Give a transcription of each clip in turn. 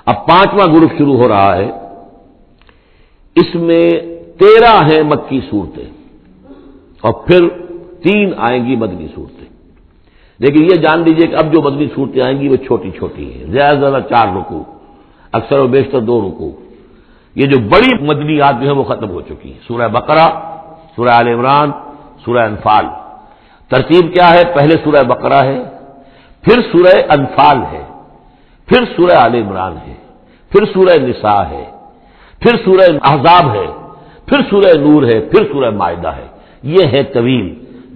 اب 5واں گروپ شروع ہو رہا ہے، اس میں 13 ہیں مکی صورتیں اور پھر 3 آئیں گی مدنی صورتیں. لیکن یہ جان لیجئے کہ اب جو مدنی صورتیں آئیں گی وہ چھوٹی چھوٹی ہیں، زیادہ سے زیادہ 4 رکوع، اکثر و بیشتر 2 رکوع. یہ جو بڑی مدنیات جو ہیں وہ ختم ہو چکی ہیں. سورہ بقرہ، سورہ آل عمران، سورہ انفال. ترتیب کیا ہے؟ پہلے سورہ بقرہ ہے، پھر سورہ انفال ہے، پھر سورہ آل عمران ہے، پھر سورہ نساء ہے، پھر سورہ احزاب ہے، پھر سورہ نور ہے، پھر سورہ مائدہ ہے. یہ ہے طویل،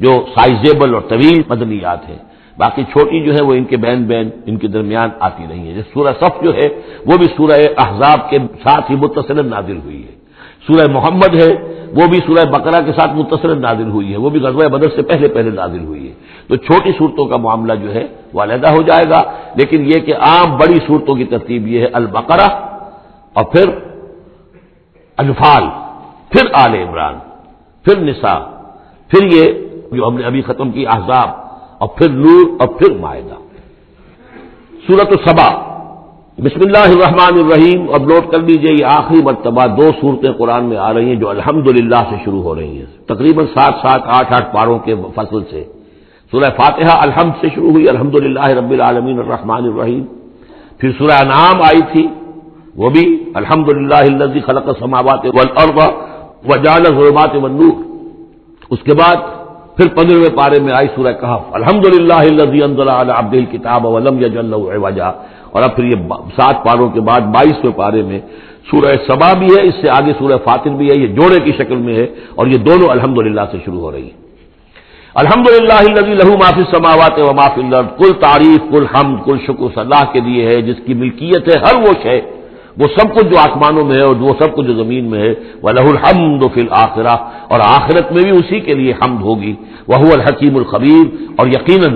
جو سائزیبل اور طویل مدنیات ہیں. باقی چھوٹی جو ہے وہ ان کے بین ان کے درمیان آتی رہی ہیں. جیسے سورہ صف جو ہے وہ بھی سورہ احزاب کے ساتھ ہی متصل نازل ہوئی ہے. سورہ محمد ہے وہ بھی سورہ بقرہ کے ساتھ متصل نازل ہوئی ہے، وہ بھی غزوہ بدر سے پہلے نازل ہوئی ہے. تو چھوٹی صورتوں کا معاملہ جو ہے وہ علیحدہ ہو جائے گا. لیکن یہ کہ عام بڑی صورتوں کی ترتیب یہ ہے: البقرہ اور پھر انفال، پھر آل عمران، پھر نساء، پھر یہ جو ہم نے ابھی ختم کی احزاب، اور پھر نور، اور پھر مائدہ. سورۃ السبا. بسم اللہ الرحمن الرحیم. اب نوٹ کر لیجئے یہ آخری مرتبہ 2 صورتیں قرآن میں آ رہی ہیں جو الحمدللہ سے شروع ہو رہی ہیں، تقریباً 7 8 پاروں کے فصل سے. سورہ فاتحہ الحمد سے شروع ہوئی، الحمدللہ رب العالمین الرحمن الرحیم. پھر سورہ انعام آئی تھی، وہ بھی الحمدللہ الذی خلق السماوات والارض وجعل الظلمات والنور. اس کے بعد پھر 15ویں پارے میں آئی سورہ کہف، الحمدللہ الذی انزل علی عبدہ الکتاب ولم یجعل له عوجا. اور اب پھر یہ 7 پاروں کے بعد 22ویں پارے میں سورہ سبا بھی ہے، اس سے آگے سورہ فاطر بھی ہے، یہ جوڑے کی شکل میں ہے اور یہ دونوں الحمدللہ سے شروع ہو رہی ہیں. الحمدللہ الذی لہ ما فی السماوات و ما فی الارض. کل تعریف، کل حمد، کل شکر اللہ کے لیے ہے جس کی ملکیت ہے ہر وہ شے، وہ سب کچھ جو آسمانوں میں ہے اور وہ سب کچھ جو زمین میں ہے. وَلَهُ الْحَمْدُ فِي الْآخِرَةِ. اور آخرت میں بھی اسی کے لیے حمد ہوگی. وَهُوَ الْحَكِيمُ الْخَبِيرُ. اور یقیناً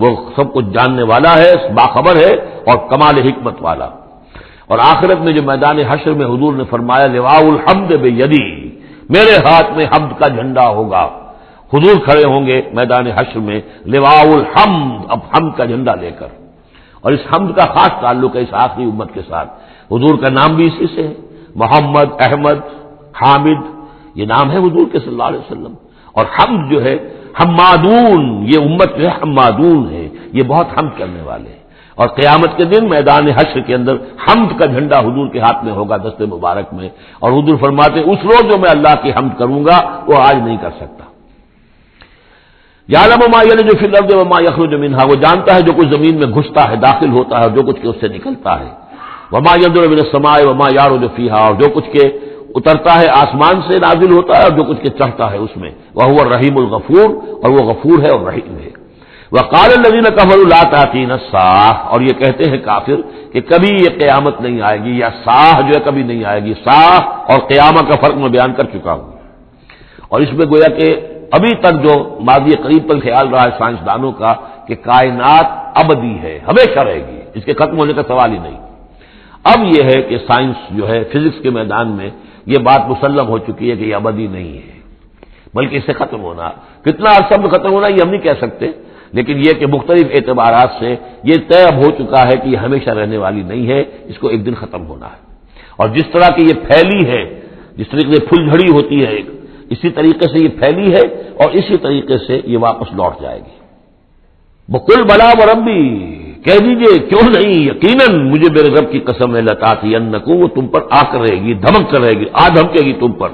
وہ سب کچھ جاننے والا ہے، باخبر ہے اور کمال حکمت والا. اور آخرت میں جو میدان حشر میں حضور نے فرمایا لواء الحمد بیدی، میرے ہاتھ میں حمد کا جھنڈا ہوگا. حضور کھڑے ہوں گے میدان حشر میں لواء الحمد، اب حمد کا جھنڈا لے کر. اور اس حمد کا خاص تعلق ہے اس آخری امت کے ساتھ. حضور کا نام بھی اسی سے ہے، محمد، احمد، حامد، یہ نام ہے حضور کے صلی اللہ علیہ وسلم. اور حمد جو ہے حمادون، یہ امت جو ہے حمادون ہے، یہ بہت حمد کرنے والے ہیں. اور قیامت کے دن میدان حشر کے اندر حمد کا جھنڈا حضور کے ہاتھ میں ہوگا دست مبارک میں. اور حضور فرماتے اس روز جو میں اللہ کی حمد کروں گا وہ آج نہیں کر سکتا. یعلم ما یلج فی الارض وما یخرج منها. وہ جانتا ہے جو کچھ زمین میں گھستا ہے، داخل ہوتا ہے، اور جو کچھ کہ اس سے نکلتا ہے. وما ينزل من السماء وما يعرج فيها. اور جو کچھ کے اترتا ہے آسمان سے نازل ہوتا ہے اور جو کچھ کے چڑھتا ہے اس میں. وهو الرحیم الغفور. اور وہ غفور ہے اور رحیم ہے. وقال الذين كفروا لا تأتينا الساعة. اور یہ کہتے ہیں کافر کہ کبھی یہ قیامت نہیں آئے گی، یا ساعہ جو ہے کبھی نہیں آئے گی. ساعہ اور قیامت کا فرق میں بیان کر چکا ہوں. اور اس میں گویا کہ ابھی تک جو ماضی قریب پر خیال رہا ہے سائنسدانوں کا کہ کائنات ابدی ہے، ہمیشہ رہے گی، اس کے ختم ہونے کا سوال ہی نہیں. اب یہ ہے کہ سائنس جو ہے فزکس کے میدان میں یہ بات مسلم ہو چکی ہے کہ یہ ابدی نہیں ہے، بلکہ اس سے ختم ہونا، کتنا عرصہ میں ختم ہونا یہ ہم نہیں کہہ سکتے. لیکن یہ کہ مختلف اعتبارات سے یہ طے اب ہو چکا ہے کہ یہ ہمیشہ رہنے والی نہیں ہے، اس کو ایک دن ختم ہونا ہے. اور جس طرح کی یہ پھیلی ہے، جس طریقے سے پھل جھڑی ہوتی ہے ایک، اسی طریقے سے یہ پھیلی ہے اور اسی طریقے سے یہ واپس لوٹ جائے گی. بقل بلا وربی، کہہ دیجئے کیوں نہیں، یقیناً مجھے میرے رب کی قسم ہے، لتاتینکم، وہ تم پر آ کر رہے گی، دھمک کر رہے گی، دھمکے گی تم پر.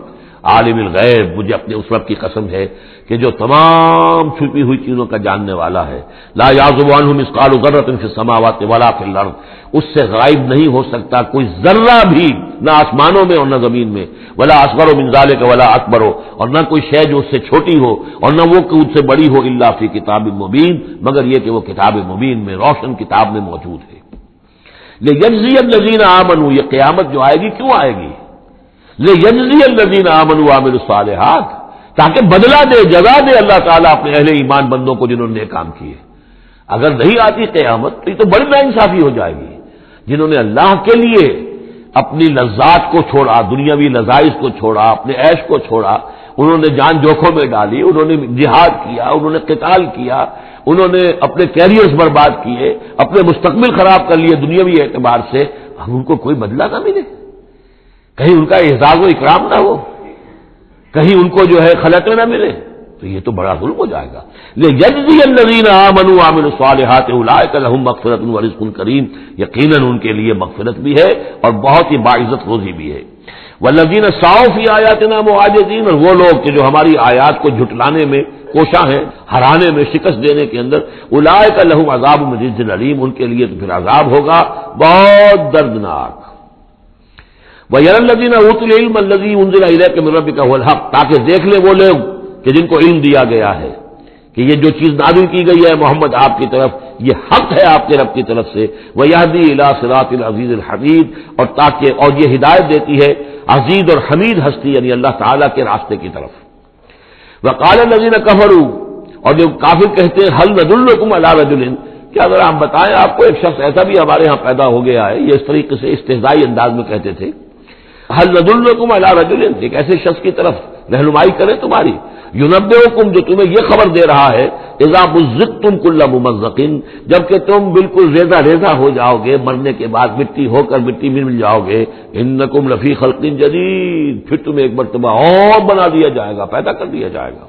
عالم الغیب، مجھے اپنے اس رب کی قسم ہے کہ جو تمام چھپی ہوئی چیزوں کا جاننے والا ہے. لا یعزب عنہ مثقال ذرۃ فی السماوات ولا فی الارض. اس سے غائب نہیں ہو سکتا کوئی ذرہ بھی، نہ آسمانوں میں اور نہ زمین میں. ولا اصغر من ذلک ولا اکبر. اور نہ کوئی شے جو اس سے چھوٹی ہو اور نہ وہ کہ اس سے بڑی ہو، الا فی کتاب مبین، مگر یہ کہ وہ کتاب مبین میں، روشن کتاب میں موجود ہے. لیجزی الذین آمنوا، یہ قیامت جو آئے گی کیوں آئے گی؟ لیجزی الذین آمنوا وعملوا الصالحات، تاکہ بدلہ دے، جزا دے اللہ تعالیٰ اپنے اہل ایمان بندوں کو جنہوں نے نیک کام کیے. اگر نہیں آتی قیامت تو یہ تو بڑی ناانصافی ہو جائے گی. جنہوں نے اللہ کے لیے اپنی لذات کو چھوڑا، دنیاوی لذائذ کو چھوڑا، اپنے عیش کو چھوڑا، انہوں نے جان جوکھوں میں ڈالی، انہوں نے جہاد کیا، انہوں نے قتال کیا، انہوں نے اپنے کیریئرز برباد کیے، اپنے مستقبل خراب کر لیے دنیاوی اعتبار سے، ہم ان کو کوئی بدلہ نہ ملے، کہیں ان کا اعزاز و اکرام نہ ہو، کہیں ان کو جو ہے خلعتیں نہ ملے، تو یہ تو بڑا ظلم ہو جائے گا۔ لیجزی الذین آمنوا وعملوا الصالحات اولئک لهم مغفرۃ ورزق کریم، یقیناً ان کے لیے مغفرت بھی ہے اور بہت ہی باعزت روزی بھی ہے۔ والذین سعوا فی آیاتنا معاجزین، اور وہ لوگ کہ جو ہماری آیات کو جھٹلانے میں کوشاں ہیں، ہرانے میں، شکست دینے کے اندر، اولئک لهم عذاب من رجز علیم، ان کے لیے تو پھر عذاب ہوگا بہت دردناک۔ وَيَرَى الَّذِينَ أُوتُوا الْعِلْمَ الَّذِي أُنزِلَ إِلَيْكَ مِن رَّبِّكَ هُوَ الْحَقُّ، تاکہ دیکھ لے وہ لوگ کہ جن کو علم دیا گیا ہے کہ یہ جو چیز نازل کی گئی ہے محمد آپ کی طرف، یہ حق ہے آپ کے رب کی طرف سے۔ وَيَهْدِي إِلَىٰ صِرَاطِ الْعَزِيزِ الْحَمِيدِ، اور تاکہ اور یہ ہدایت دیتی ہے عزیز اور حمید ہستی یعنی اللہ تعالیٰ کے راستے کی طرف۔ وَقَالَ الَّذِينَ كَفَرُوا، اور جو کافر کہتے ہیں هَلْ نَدُلُّكُمْ عَلَىٰ رَجُلٍ، کیا ذرا ہم بتائیں آپ کو ایک شخص ایسا بھی ہمارے ہاں پیدا ہو گیا ہے، یہ اس طریقے سے استہزائی انداز میں کہتے تھے، هَلْ نَدُلُّكُمْ عَلَىٰ رَجُلٍ، ایک ایسے شخص کی طرف رہنمائی کرے تمہاری، يُنَبِّئُكُمْ، جو تمہیں یہ خبر دے رہا ہے، اذا مزقتم كل ممزق، جبکہ تم بالکل ریزہ ریزہ ہو جاؤ گے، مرنے کے بعد مٹی ہو کر مٹی میں مل جاؤ گے، انکم لفی خلق جدید، پھر تمہیں ایک مرتبہ اور بنا دیا جائے گا، پیدا کر دیا جائے گا۔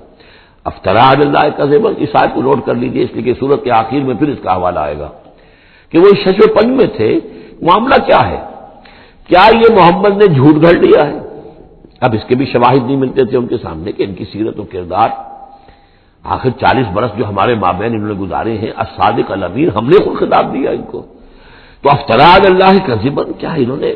افترا علی اللہ کذبا، اس آیت کو نوٹ کر لیجیے، اس لیے کہ سورت کے آخر میں پھر اس کا حوالہ آئے گا کہ وہ شش و پنج میں تھے۔ معاملہ کیا ہے؟ کیا یہ محمد نے جھوٹ گھڑ لیا ہے؟ اب اس کے بھی شواہد نہیں ملتے تھے ان کے سامنے کہ ان کی سیرت و کردار، آخر 40 برس جو ہمارے مابین انہوں نے گزارے ہیں، الصادق الامین، ہم نے خود خطاب دیا ان کو، تو افترا علی اللہ کذبا، کیا انہوں نے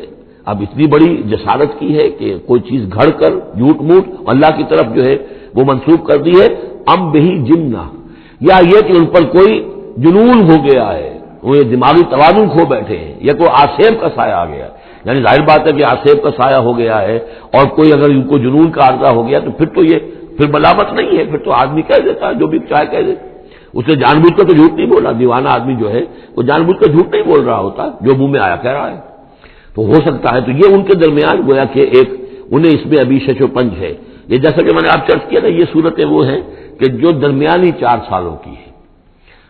اب اتنی بڑی جسارت کی ہے کہ کوئی چیز گھڑ کر جھوٹ موٹ اللہ کی طرف جو ہے وہ منسوب کر دی ہے؟ ام بہی جنہ، یا یہ کہ ان پر کوئی جنون ہو گیا ہے، وہ یہ دماغی توازن کھو بیٹھے ہیں، یا کوئی آسیب کا سایہ آ گیا، یعنی ظاہر بات ہے کہ آسیب کا سایہ ہو گیا ہے، اور کوئی اگر ان کو جنون کا عارضہ ہو گیا تو پھر تو یہ پھر ملامت نہیں ہے، پھر تو آدمی کہہ دیتا ہے جو بھی چاہے کہہ دے، اس نے جان بوجھ کر تو جھوٹ نہیں بولا، دیوانہ آدمی جو ہے وہ جان بوجھ کر جھوٹ نہیں بول رہا ہوتا، جو منہ میں آیا کہہ رہا ہے، تو ہو سکتا ہے تو یہ ان کے درمیان گویا کہ ایک انہیں اس میں ابھی شش و پنج ہے۔ یہ جیسا کہ میں نے آپ چرچ کیا نا، یہ صورتیں وہ ہیں کہ جو درمیانی 4 سالوں کی ہے،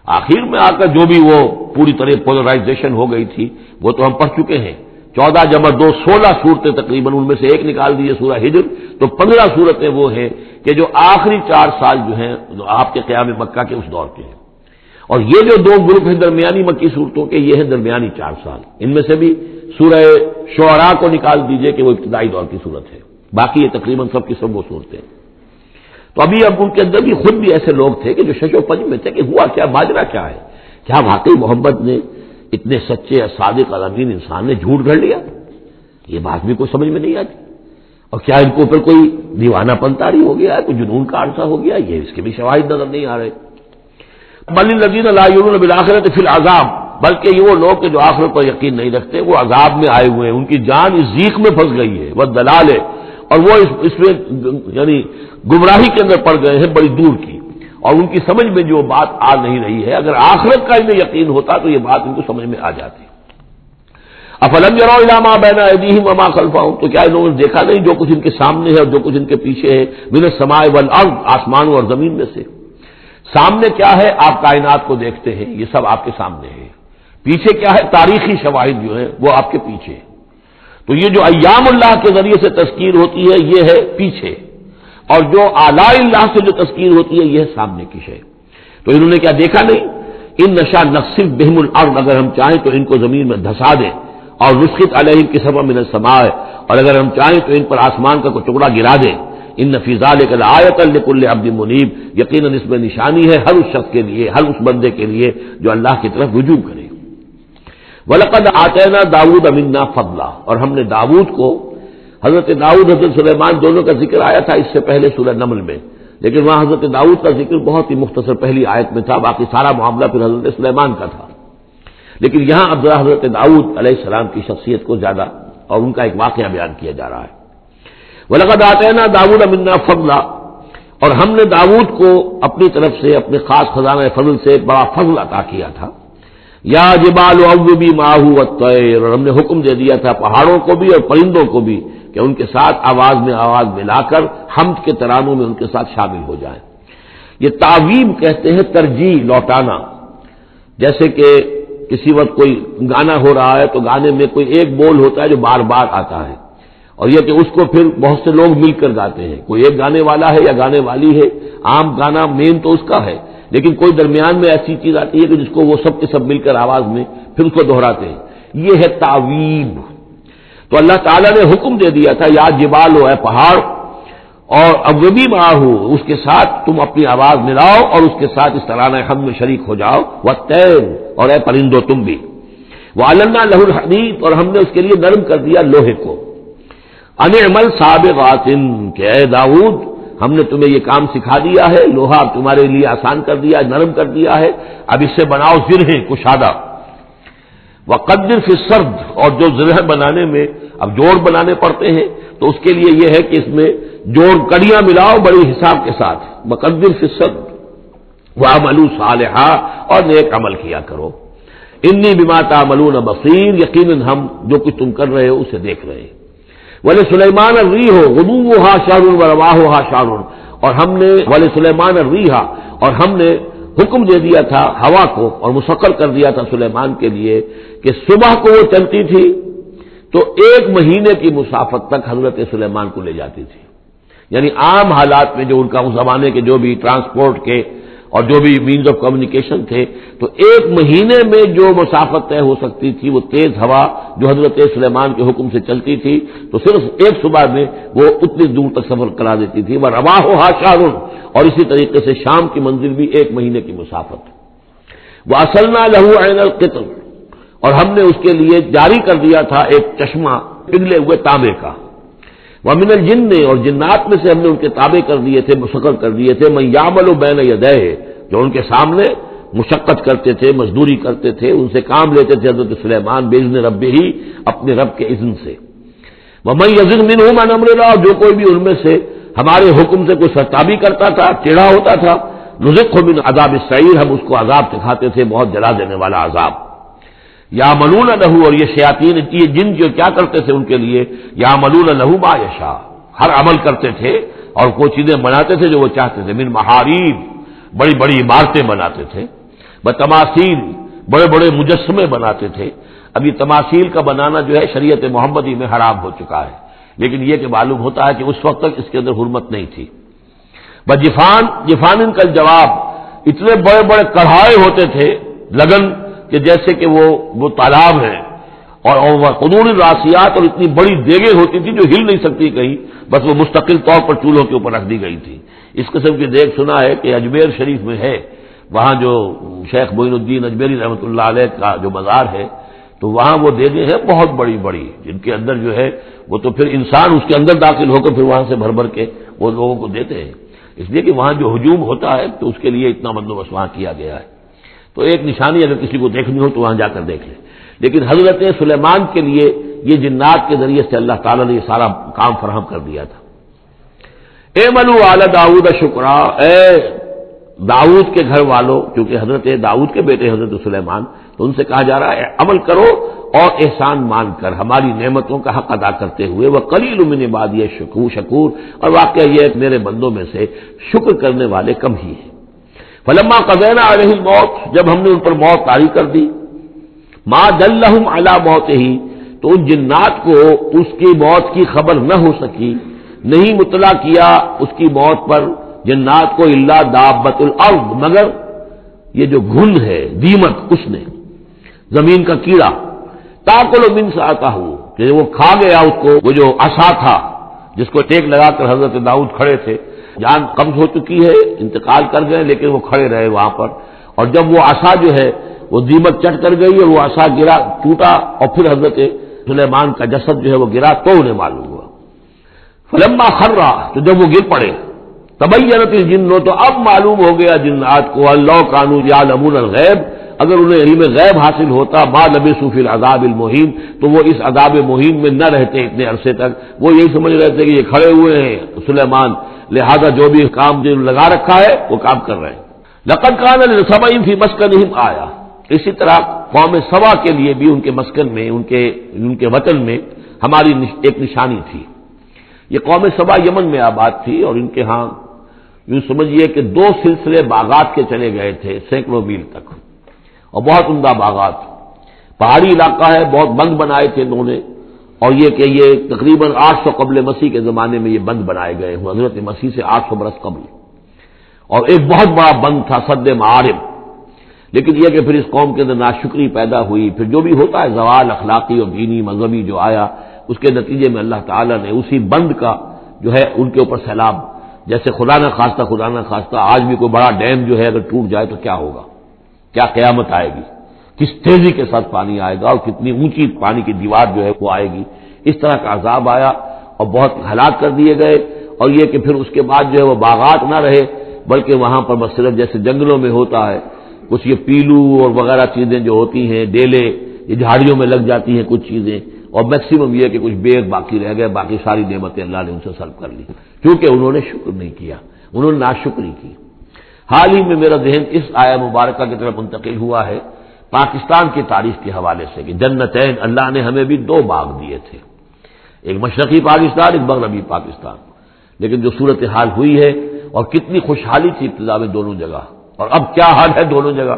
آخر میں آ کر جو بھی وہ پوری طرح پولرائزیشن ہو گئی تھی وہ تو ہم پڑھ چکے ہیں، 14 جمع 2 16 صورتیں تقریباً، ان میں سے ایک نکال دیجیے سورہ ہجر، تو 15 صورتیں وہ ہیں کہ جو آخری 4 سال جو ہیں آپ کے قیام مکہ کے اس دور کے ہیں، اور یہ جو 2 گروپ ہیں درمیانی مکی صورتوں کے، یہ ہیں درمیانی 4 سال، ان میں سے بھی سورہ شعراء کو نکال دیجئے کہ وہ ابتدائی دور کی صورت ہے، باقی یہ تقریباً سب کی سب وہ صورتیں۔ تو ابھی اب ان کے اندر بھی خود بھی ایسے لوگ تھے کہ جو شش و پنج میں تھے کہ ہوا کیا، ماجرا کیا ہے، کیا واقعی محمد نے اتنے سچے صادق الامین انسان نے جھوٹ گھڑ لیا؟ یہ بات بھی کوئی سمجھ میں نہیں آتی، اور کیا ان کو اوپر کوئی دیوانہ پن طاری ہو گیا ہے، کوئی جنون کا عارضہ ہو گیا، یہ اس کے بھی شواہد نظر نہیں آ رہے۔ بل الذین لا یؤمنون بالآخرۃ فی العذاب، بلکہ یہ وہ لوگ کہ جو آخرت پر یقین نہیں رکھتے وہ عذاب میں آئے ہوئے ہیں، ان کی جان اس ضیق میں پھنس گئی ہے، والضلال ہے، اور وہ اس میں یعنی گمراہی کے اندر پڑ گئے ہیں بڑی دور کی، اور ان کی سمجھ میں جو بات آ نہیں رہی ہے، اگر آخرت کا انہیں یقین ہوتا تو یہ بات ان کو سمجھ میں آ جاتی۔ افلم یروا الی ما بین ایدیہم وما خلفہم، تو کیا انہوں نے دیکھا نہیں جو کچھ ان کے سامنے ہے اور جو کچھ ان کے پیچھے ہے، من السماء والارض، آسمانوں اور زمین میں سے۔ سامنے کیا ہے؟ آپ کائنات کو دیکھتے ہیں، یہ سب آپ کے سامنے ہے، پیچھے کیا ہے؟ تاریخی شواہد جو ہیں وہ آپ کے پیچھے، تو یہ جو ایام اللہ کے ذریعے سے تذکیر ہوتی ہے یہ ہے پیچھے، اور جو آلاء اللہ سے جو تذکیر ہوتی ہے یہ ہے سامنے کی شے۔ تو انہوں نے کیا دیکھا نہیں؟ ان نشاء نخسف بہم الارض، اگر ہم چاہیں تو ان کو زمین میں دھسا دیں، اور نسقط علیہم کسفا من السماء، اور اگر ہم چاہیں تو ان پر آسمان کا کوئی ٹکڑا گرا دیں۔ ان فی ذلک لآیۃ لکل عبد منیب، یقیناً اس میں نشانی ہے ہر اس شخص کے لیے، ہر اس بندے کے لیے جو اللہ کی طرف رجوع کرے۔ وَلَقَدْ آتَيْنَا دَاوُودَ مِنَّا فَضْلًا، اور ہم نے داؤد کو، حضرت داؤد حضرت سلیمان دونوں کا ذکر آیا تھا اس سے پہلے سورہ نمل میں، لیکن وہاں حضرت داؤد کا ذکر بہت ہی مختصر پہلی آیت میں تھا، باقی سارا معاملہ پھر حضرت سلیمان کا تھا، لیکن یہاں اب ذرا حضرت داؤد علیہ السلام کی شخصیت کو زیادہ اور ان کا ایک واقعہ بیان کیا جا رہا ہے۔ وَلَقَدْ آتَيْنَا دَاوُودَ مِنَّا فَضْلًا، اور ہم نے داؤد کو اپنی طرف سے اپنے خاص خزانہ فضل سے بڑا فضل عطا کیا تھا۔ یا جبال اوبی ماہ والطیر، اور ہم نے حکم دے دیا تھا پہاڑوں کو بھی اور پرندوں کو بھی کہ ان کے ساتھ آواز میں آواز ملا کر حمد کے ترانوں میں ان کے ساتھ شامل ہو جائیں۔ یہ تعویب کہتے ہیں ترجیح، لوٹانا، جیسے کہ کسی وقت کوئی گانا ہو رہا ہے تو گانے میں کوئی ایک بول ہوتا ہے جو بار بار آتا ہے، اور یہ کہ اس کو پھر بہت سے لوگ مل کر گاتے ہیں، کوئی ایک گانے والا ہے یا گانے والی ہے، عام گانا مین تو اس کا ہے، لیکن کوئی درمیان میں ایسی چیز آتی ہے کہ جس کو وہ سب کے سب مل کر آواز میں پھر اس کو دہراتے ہیں، یہ ہے تعویب۔ تو اللہ تعالیٰ نے حکم دے دیا تھا یا جبال ہو اے پہاڑ، اور اوبی معاہو، اس کے ساتھ تم اپنی آواز ملاؤ اور اس کے ساتھ اس ترانہ حمد میں شریک ہو جاؤ، والطیر، اور اے پرندو تم بھی، وَعَلَنَّا لَهُ الْحَدِيدَ، اور ہم نے اس کے لیے نرم کر دیا لوہے کو، ان اعمل سابغات، کہ اے داؤد ہم نے تمہیں یہ کام سکھا دیا ہے، لوہا تمہارے لیے آسان کر دیا، نرم کر دیا ہے، اب اس سے بناؤ زرہیں کشادہ، وقدر فی السرد، اور جو زرہ بنانے میں اب جوڑ بنانے پڑتے ہیں تو اس کے لیے یہ ہے کہ اس میں جوڑ کڑیاں ملاؤ بڑی حساب کے ساتھ، وقدر فی السرد وعملوا صالحا، اور نیک عمل کیا کرو، انی بما تعملون بصیر، یقیناً ہم جو کچھ تم کر رہے ہو اسے دیکھ رہے ہیں، وَلِسُلَيْمَانَ الرِّيحُ غُدُوُّهَا شَهْرٌ وَرَوَاحُهَا شَهْرٌ، اور ہم نے وَلِسُلَيْمَانَ الرِّيحَ، اور ہم نے حکم دے دیا تھا ہوا کو اور مسخر کر دیا تھا سلیمان کے لیے کہ صبح کو وہ چلتی تھی تو 1 مہینے کی مسافت تک حضرت سلیمان کو لے جاتی تھی، یعنی عام حالات میں جو ان کا اس زمانے کے جو بھی ٹرانسپورٹ کے اور جو بھی مینز آف کمیونیکیشن تھے تو 1 مہینے میں جو مسافت طے ہو سکتی تھی وہ تیز ہوا جو حضرت سلیمان کے حکم سے چلتی تھی تو صرف ایک صبح میں وہ اتنی دور تک سفر کرا دیتی تھی، وہ رواحُہا شہر، اور اسی طریقے سے شام کی منزل بھی 1 مہینے کی مسافت، وَأَصَلْنَا لَهُ عَيْنَ الْقِطْرِ، اور ہم نے اس کے لیے جاری کر دیا تھا ایک چشمہ پگھلے ہوئے تانبے کا، وَمِنَ الْجِنِّ، اور جنات میں سے ہم نے ان کے تابع کر دیے تھے، مسخر کر دیے تھے، مَن يَعْمَلُ بَيْنَ يَدَيْهِ، جو ان کے سامنے مشقت کرتے تھے، مزدوری کرتے تھے، ان سے کام لیتے تھے حضرت سلیمان بِإِذْنِ رَبِّهِ، اپنے رب کے اذن سے، وَمَن يَزِغْ مِنْهُمْ عَنْ أَمْرِنَا، اور جو کوئی بھی ان میں سے ہمارے حکم سے کوئی سرتابی کرتا تھا، ٹیڑھا ہوتا تھا، نُذِقْهُ مِنْ عَذَابِ السَّعِيرِ، ہم اس کو عذاب دکھاتے تھے بہت جلا دینے والا عذاب، یعملون لہ، اور یہ شیاطین یہ جن جو کیا کرتے تھے ان کے لیے، یعملون لہ ما یشاء، ہر عمل کرتے تھے اور کوئی چیزیں بناتے تھے جو وہ چاہتے تھے، من محاریب، بڑی بڑی عمارتیں بناتے تھے، بتماثیل، بڑے بڑے مجسمے بناتے تھے۔ اب یہ تماثیل کا بنانا جو ہے شریعت محمدی میں حرام ہو چکا ہے، لیکن یہ کہ معلوم ہوتا ہے کہ اس وقت تک اس کے اندر حرمت نہیں تھی۔ بجفان، جفان کا جواب، اتنے بڑے بڑے کڑھائے ہوتے تھے لگن کہ جیسے کہ وہ تالاب ہیں، اور قدور الراسیات، اور اتنی بڑی دیگیں ہوتی تھی جو ہل نہیں سکتی کہیں، بس وہ مستقل طور پر چولہوں کے اوپر رکھ دی گئی تھی۔ اس قسم کی دیگ سنا ہے کہ اجمیر شریف میں ہے، وہاں جو شیخ معین الدین اجمیری رحمۃ اللہ علیہ کا جو مزار ہے تو وہاں وہ دیگیں ہیں بہت بڑی بڑی، جن کے اندر جو ہے وہ تو پھر انسان اس کے اندر داخل ہو کر پھر وہاں سے بھر بھر کے وہ لوگوں کو دیتے ہیں، اس لیے کہ وہاں جو ہجوم ہوتا ہے تو اس کے لیے اتنا بندوبست وہاں کیا گیا ہے۔ تو ایک نشانی اگر کسی کو دیکھنی ہو تو وہاں جا کر دیکھ لیں، لیکن حضرت سلیمان کے لیے یہ جنات کے ذریعے سے اللہ تعالیٰ نے یہ سارا کام فراہم کر دیا تھا۔ اعملوا آل داؤد شکرا، اے داؤد کے گھر والوں، کیونکہ حضرت داؤد کے بیٹے حضرت سلیمان، تو ان سے کہا جا رہا ہے عمل کرو اور احسان مان کر ہماری نعمتوں کا حق ادا کرتے ہوئے، وقلیل من عبادی شکور، اور واقعہ یہ ہے کہ میرے بندوں میں سے شکر کرنے والے کم ہی ہیں۔ فلما قضینا علیہ الموت، جب ہم نے ان پر موت طاری کر دی، ما دلہم علی موتہ، تو ان جنات کو اس کی موت کی خبر نہ ہو سکی، نہیں مطلع کیا اس کی موت پر جنات کو، الا دابۃ الارض، مگر یہ جو گھن ہے دیمک، اس نے زمین کا کیڑا، تاکل من ساعتہ، کہ وہ کھا گیا اس کو، وہ جو عصا تھا جس کو ٹیک لگا کر حضرت داؤد کھڑے تھے، جان قبض ہو چکی ہے، انتقال کر گئے لیکن وہ کھڑے رہے وہاں پر، اور جب وہ عصا جو ہے وہ دیمک چٹ کر گئی اور وہ عصا گرا، ٹوٹا، اور پھر حضرت سلیمان کا جسد جو ہے وہ گرا تو انہیں معلوم ہوا۔ فلما خرّا، تو جب وہ گر پڑے، تبینت الجن، تو اب معلوم ہو گیا جنات کو، اللہ کانوا یعلمون الغیب، اگر انہیں علم غیب حاصل ہوتا، ما لبثوا فی العذاب المہین، تو وہ اس عذاب مہین میں نہ رہتے اتنے عرصے تک، وہ یہی سمجھ رہے تھے کہ یہ کھڑے ہوئے ہیں سلیمان، لہذا جو بھی کام جو لگا رکھا ہے وہ کام کر رہے ہیں۔ لقد کان لسبع فی مسکنہم آیہ، اسی طرح قوم سبا کے لیے بھی ان کے مسکن میں، ان کے وطن میں ہماری ایک نشانی تھی۔ یہ قوم سبا یمن میں آباد تھی، اور ان کے ہاں یوں سمجھیے کہ 2 سلسلے باغات کے چلے گئے تھے سینکڑوں میل تک، اور بہت عمدہ باغات، پہاڑی علاقہ ہے، بہت بند بنائے تھے انہوں نے، اور یہ کہ یہ تقریباً 800 قبل مسیح کے زمانے میں یہ بند بنائے گئے ہوں، حضرت مسیح سے 800 برس قبل، اور ایک بہت بڑا بند تھا سد معارب۔ لیکن یہ کہ پھر اس قوم کے اندر ناشکری پیدا ہوئی، پھر جو بھی ہوتا ہے زوال اخلاقی اور دینی مذہبی جو آیا، اس کے نتیجے میں اللہ تعالیٰ نے اسی بند کا جو ہے ان کے اوپر سیلاب، جیسے خدا نہ خواستہ آج بھی کوئی بڑا ڈیم جو ہے اگر ٹوٹ جائے تو کیا ہوگا، کیا قیامت آئے گی، کس تیزی کے ساتھ پانی آئے گا اور کتنی اونچی پانی کی دیوار جو ہے وہ آئے گی، اس طرح کا عذاب آیا اور بہت ہلاک کر دیے گئے۔ اور یہ کہ پھر اس کے بعد جو ہے وہ باغات نہ رہے، بلکہ وہاں پر صرف جیسے جنگلوں میں ہوتا ہے کچھ یہ پیلو اور وغیرہ چیزیں جو ہوتی ہیں، ڈیلے، یہ جھاڑیوں میں لگ جاتی ہیں کچھ چیزیں، اور میکسیمم یہ کہ کچھ بیگ باقی رہ گئے، باقی ساری نعمتیں اللہ نے ان سے سلب کر لی، کیونکہ انہوں نے شکر نہیں کیا، انہوں نے ناشکری کی۔ حال ہی میں میرا ذہن اس آیہ مبارکہ کی طرف منتقل ہوا ہے پاکستان کی تاریخ کے حوالے سے کہ جنتین، اللہ نے ہمیں بھی 2 باغ دیے تھے، ایک مشرقی پاکستان، ایک مغربی پاکستان، لیکن جو صورتحال ہوئی ہے اور کتنی خوشحالی تھی ابتدا میں دونوں جگہ، اور اب کیا حال ہے دونوں جگہ،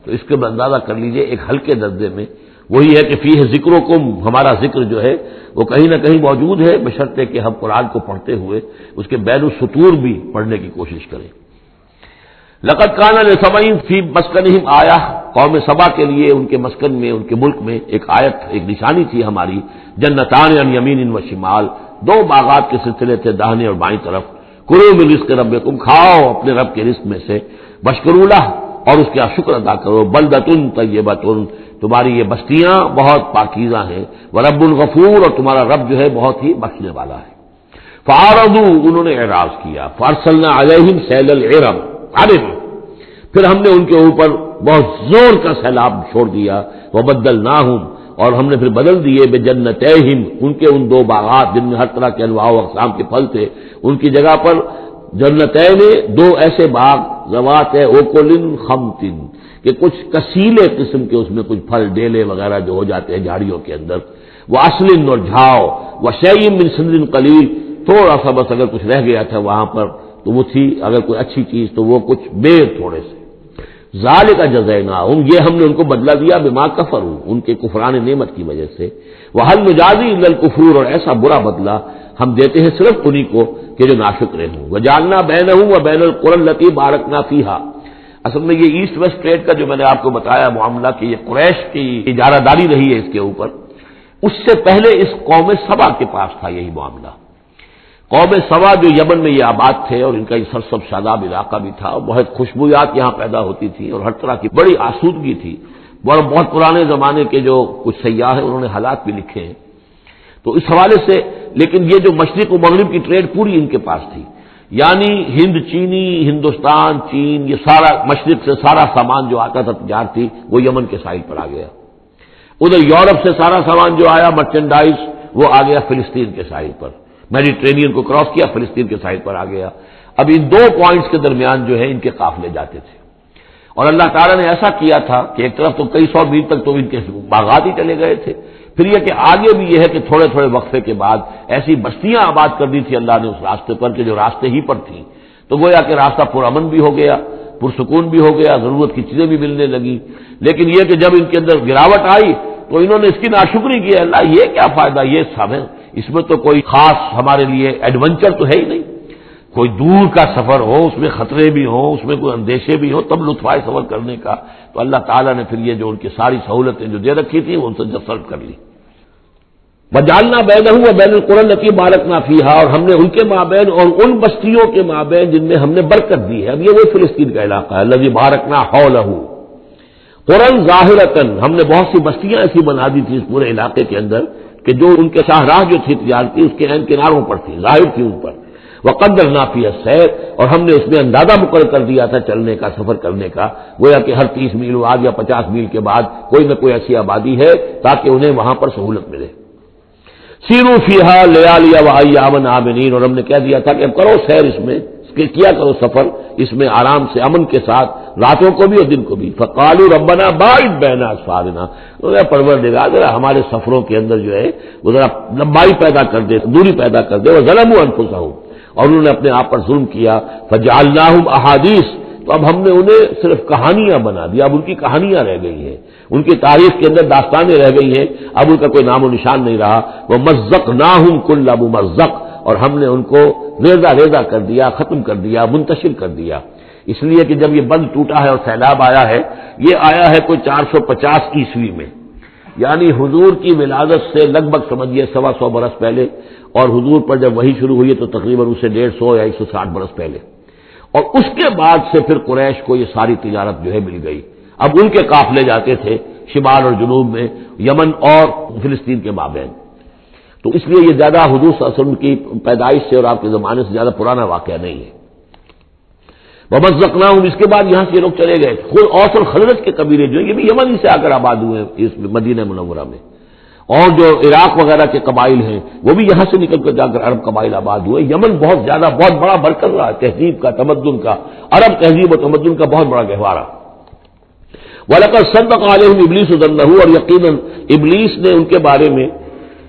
تو اس کے اندازہ کر لیجئے ایک ہلکے درجے میں وہی ہے کہ فیہ ذکرکم، ہمارا ذکر جو ہے وہ کہیں نہ کہیں موجود ہے، بشرطے کہ ہم قرآن کو پڑھتے ہوئے اس کے بین السطور بھی پڑھنے کی کوشش کریں۔ لقد کان لسبع فی مسکنہم آیہ، قوم سبا کے لیے ان کے مسکن میں، ان کے ملک میں ایک آیت، ایک نشانی تھی ہماری، جنتان عن یمین و شمال، 2 باغات کے سلسلے تھے داہنے اور بائیں طرف، کلوا من رزق ربکم، کھاؤ اپنے رب کے رزق میں سے، واشکروا لہ، اور اس کا شکر ادا کرو، بلدۃ طیبۃ، تمہاری یہ بستیاں بہت پاکیزہ ہیں، ورب الغفور، اور تمہارا رب جو ہے بہت ہی بخشنے والا ہے۔ فاعرضوا، انہوں نے اعراض کیا، فارسلنا علیہم سیل العرم، پھر ہم نے ان کے اوپر بہت زور کا سیلاب چھوڑ دیا، وبدلناہم، اور ہم نے پھر بدل دیے بجنتیہم، ان کے ان 2 باغات جن میں ہر طرح کے انواع و اقسام کے پھل تھے، ان کی جگہ پر جنتین، 2 ایسے باغ، ذوات اوکل خمط، کہ کچھ کسیلے قسم کے اس میں کچھ پھل ڈیلے وغیرہ جو ہو جاتے ہیں جھاڑیوں کے اندر، وہ اصل اور جھاؤ، وشیء من سدر قلیل، تھوڑا سا بس اگر کچھ رہ گیا تھا وہاں پر تو وہ تھی اگر کوئی اچھی چیز تو وہ کچھ بیر تھوڑے سے، ذالک جزیناہم، یہ ہم نے ان کو بدلہ دیا بما کفروا، ان کے کفران نعمت کی وجہ سے، وہل نجازی الا الکفور، اور ایسا برا بدلہ ہم دیتے ہیں صرف انہی کو کہ جو ناشکرے ہوں، وجعلنا بینہم وبین القری التی بارکنا فیہا۔ اصل میں یہ ایسٹ ویسٹ ٹریڈ کا جو میں نے آپ کو بتایا معاملہ کہ یہ قریش کی اجارہ داری رہی ہے اس کے اوپر، اس سے پہلے اس قوم سبا کے پاس تھا یہی معاملہ۔ قوم سبا جو یمن میں یہ آباد تھے اور ان کا یہ سرسب شاداب علاقہ بھی تھا، بہت خوشبویات یہاں پیدا ہوتی تھی اور ہر طرح کی بڑی آسودگی تھی، بہت پرانے زمانے کے جو کچھ سیاح ہیں انہوں نے حالات بھی لکھے ہیں، تو اس حوالے سے، لیکن یہ جو مشرق و مغرب کی ٹریڈ پوری ان کے پاس تھی، یعنی ہند چینی، ہندوستان چین، یہ سارا مشرق سے سارا سامان جو آتا تھا تجارتی وہ یمن کے ساحل پر آ گیا، ادھر یورپ سے سارا سامان جو آیا مرچنڈائز وہ آ گیا فلسطین کے ساحل پر، میڈیٹرینین کو کراس کیا فلسطین کے ساحل پر آ گیا۔ اب ان 2 پوائنٹس کے درمیان جو ہے ان کے قافلے جاتے تھے، اور اللہ تعالیٰ نے ایسا کیا تھا کہ ایک طرف تو کئی 100 میل تک تو ان کے باغات ہی چلے گئے تھے، پھر یہ کہ آگے بھی یہ ہے کہ تھوڑے تھوڑے وقفے کے بعد ایسی بستیاں آباد کر دی تھی اللہ نے اس راستے پر کہ جو راستے ہی پر تھیں، تو گویا کہ راستہ پرامن بھی ہو گیا، پرسکون بھی ہو گیا، ضرورت کی چیزیں بھی ملنے لگی، لیکن یہ کہ جب ان کے اندر گراوٹ آئی تو انہوں نے اس کی ناشکری کی، اللہ یہ کیا فائدہ، یہ سب ہے، اس میں تو کوئی خاص ہمارے لیے ایڈونچر تو ہے ہی نہیں، کوئی دور کا سفر ہو اس میں خطرے بھی ہوں، اس میں کوئی اندیشے بھی ہو، تب لطف آئے سفر کرنے کا، تو اللہ تعالیٰ نے پھر یہ جو ان کی ساری سہولتیں جو دے رکھی تھی وہ ان سے جسرت کر لی۔ وجعلنا بینہم وبین القری التی بارکنا فیہا، اور ہم نے ان کے مابین اور ان بستیوں کے مابین جن میں ہم نے برکت دی ہے، اب یہ وہ فلسطین کا علاقہ ہے، الذی بارکنا حولہ، قرآن ظاہرتاً، ہم نے بہت سی بستیاں ایسی بنا دی تھی اس پورے علاقے کے اندر کہ جو ان کے شاہراہ جو تھی تجارتی اس کے عین کناروں پر تھی، ظاہر تھی ان پر، وقدرنا فیہا السیر، اور ہم نے اس میں اندازہ مقرر کر دیا تھا چلنے کا، سفر کرنے کا، گویا کہ ہر 30 میل بعد یا 50 میل کے بعد کوئی نہ کوئی ایسی آبادی ہے تاکہ انہیں وہاں پر سہولت ملے۔ سیروا فیہا لیالی وایاما آمنین، اور ہم نے کہہ دیا تھا کہ اب کرو سیر اس میں، کیا کرو سفر اس میں آرام سے امن کے ساتھ، راتوں کو بھی اور دن کو بھی۔ فقالوا ربنا باعد بین اسفارنا، پروردگار ذرا ہمارے سفروں کے اندر جو ہے وہ ذرا لمبائی پیدا کر دے، دوری پیدا کر دے، وظلموا انفسہم، اور انہوں نے اپنے آپ پر ظلم کیا، فجعلناہم احادیث، تو اب ہم نے انہیں صرف کہانیاں بنا دیا، اب ان کی کہانیاں رہ گئی ہیں، ان کی تاریخ کے اندر داستانیں رہ گئی ہیں، اب ان کا کوئی نام و نشان نہیں رہا۔ وَمَزَّقْنَاهُمْ كُلَّ مُمَزَّقٍ، اور ہم نے ان کو ریزہ ریزہ کر دیا، ختم کر دیا، منتشر کر دیا، اس لیے کہ جب یہ بند ٹوٹا ہے اور سیلاب آیا ہے، یہ آیا ہے کوئی 450 عیسوی میں، یعنی حضور کی ولادت سے لگ بھگ سمجھیے 125 برس پہلے، اور حضور پر جب وحی شروع ہوئی تو تقریباً اسے 150 یا 160 برس پہلے، اور اس کے بعد سے پھر قریش کو یہ ساری تجارت جو ہے مل گئی۔ اب ان کے قافلے جاتے تھے شمال اور جنوب میں، یمن اور فلسطین کے مابین، تو اس لیے یہ زیادہ حضور صلی اللہ علیہ وسلم کی پیدائش سے اور آپ کے زمانے سے زیادہ پرانا واقعہ نہیں ہے۔ وَمَزَّقْنَاهُمْ، اس کے بعد یہاں سے یہ لوگ چلے گئے، خود اوس اور خزرج کے قبیلے جو ہیں یہ بھی یمن ہی سے آ کر آباد ہوئے ہیں اس مدینہ منورہ میں، اور جو عراق وغیرہ کے قبائل ہیں وہ بھی یہاں سے نکل کر جا کر عرب قبائل آباد ہوئے۔ یمن بہت زیادہ بہت بڑا مرکز رہا تہذیب کا، تمدن کا، عرب تہذیب و تمدن کا بہت بڑا گہوارہ۔ وَلَقَدْ صَدَّقَ عَلَيْهِمْ إِبْلِيسُ ظَنَّهُ، اور یقیناً ابلیس نے ان کے بارے میں،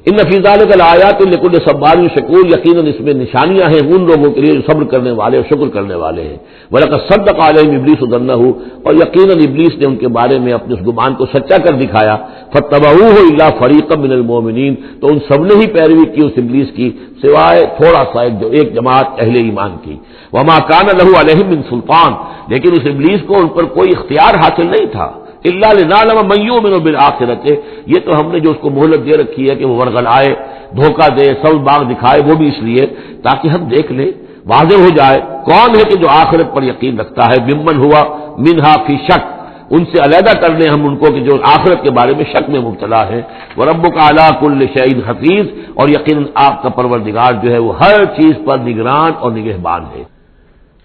ان فی ذلک لآیات لکل صبار شکور، یقیناً اس میں نشانیاں ہیں ان لوگوں کے لیے جو صبر کرنے والے اور شکر کرنے والے ہیں۔ وَلَقَدْ صَدَّقَ عَلَيْهِمْ إِبْلِيسُ ظَنَّهُ، اور یقیناً ابلیس نے ان کے بارے میں اپنے اس گمان کو سچا کر دکھایا۔ فَاتَّبَعُوهُ إِلَّا فَرِيقًا مِّنَ الْمُؤْمِنِينَ، تو ان سب نے ہی پیروی کی اس ابلیس کی سوائے تھوڑا سا ایک جماعت اہل ایمان کی۔ وَمَا كَانَ لَهُ عَلَيْهِمْ مِّن سُلْطَانٍ، لیکن اس ابلیس کو ان پر کوئی اختیار حاصل نہیں تھا۔ اِلَّا لِنَعْلَمَ مَن يُؤْمِنُ بِالْآخِرَةِ، یہ تو ہم نے جو اس کو مہلت دے رکھی ہے کہ وہ ورغلائے، دھوکہ دے، سب باغ دکھائے، وہ بھی اس لیے تاکہ ہم دیکھ لیں، واضح ہو جائے کون ہے کہ جو آخرت پر یقین رکھتا ہے، ممن ہوا منہا فی شک، ان سے علیحدہ کر لیں ہم ان کو کہ جو آخرت کے بارے میں شک میں مبتلا ہے۔ وَرَبُّكَ عَلَىٰ كُلِّ شَيْءٍ حَفِيظٌ، اور یقیناً آپ کا پروردگار جو ہے وہ ہر چیز پر نگران اور نگہبان ہے۔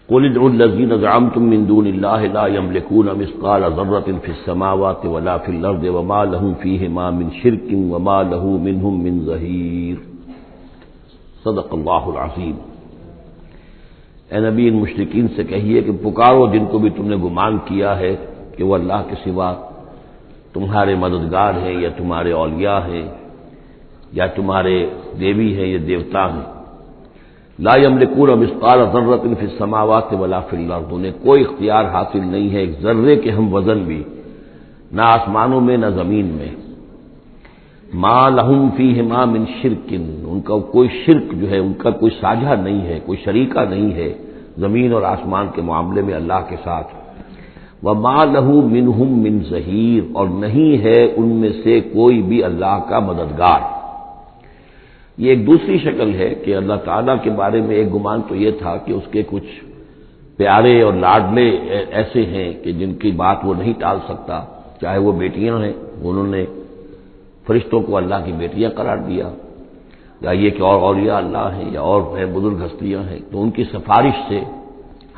قُلِ ادْعُوا الَّذِينَ زَعَمْتُم مِّن دُونِ اللَّهِ لَا يَمْلِكُونَ مِثْقَالَ ذَرَّةٍ فِي السَّمَاوَاتِ وَلَا فِي الْأَرْضِ وَمَا لَهُمْ فِيهِمَا مِنْ شِرْكٍ وَمَا لَهُ مِنْهُمْ مِنْ ظَهِيرٍ۔ صدق اللہ العظیم۔ اے نبی، ان مشرکین سے کہیے کہ پکارو جن کو بھی تم نے گمان کیا ہے کہ وہ اللہ کے سوا تمہارے مددگار ہیں یا تمہارے اولیاء ہیں یا تمہارے دیوی ہیں یا دیوتا ہیں۔ لا یملکون مثقال ذرۃ فی السماوات ولا فی الارض، انہیں کوئی اختیار حاصل نہیں ہے ایک ذرے کے ہم وزن بھی، نہ آسمانوں میں نہ زمین میں۔ ما لہم فیہما من شرک، ان کا کوئی شرک جو ہے، ان کا کوئی ساجھا نہیں ہے، کوئی شریکہ نہیں ہے زمین اور آسمان کے معاملے میں اللہ کے ساتھ۔ وما لہ منہم من ظہیر، اور نہیں ہے ان میں سے کوئی بھی اللہ کا مددگار۔ یہ ایک دوسری شکل ہے کہ اللہ تعالیٰ کے بارے میں ایک گمان تو یہ تھا کہ اس کے کچھ پیارے اور لاڈلے ایسے ہیں کہ جن کی بات وہ نہیں ٹال سکتا، چاہے وہ بیٹیاں ہیں، انہوں نے فرشتوں کو اللہ کی بیٹیاں قرار دیا، یا یہ کہ اور اولیاء اللہ ہیں یا اور ہیں بزرگ ہستیاں ہیں، تو ان کی سفارش سے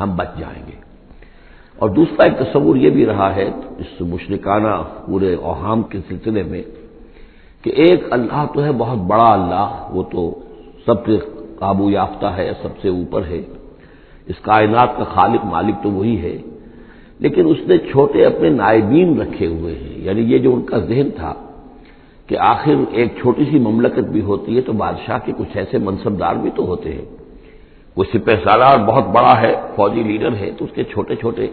ہم بچ جائیں گے۔ اور دوسرا ایک تصور یہ بھی رہا ہے اس مشرکانہ پورے اوہام کے سلسلے میں کہ ایک اللہ تو ہے بہت بڑا اللہ، وہ تو سب سے قابو یافتہ ہے، سب سے اوپر ہے، اس کائنات کا خالق مالک تو وہی ہے، لیکن اس نے چھوٹے اپنے نائبین رکھے ہوئے ہیں، یعنی یہ جو ان کا ذہن تھا کہ آخر ایک چھوٹی سی مملکت بھی ہوتی ہے تو بادشاہ کے کچھ ایسے منصبدار بھی تو ہوتے ہیں، کوئی سپہ سالار بہت بڑا ہے، فوجی لیڈر ہے، تو اس کے چھوٹے چھوٹے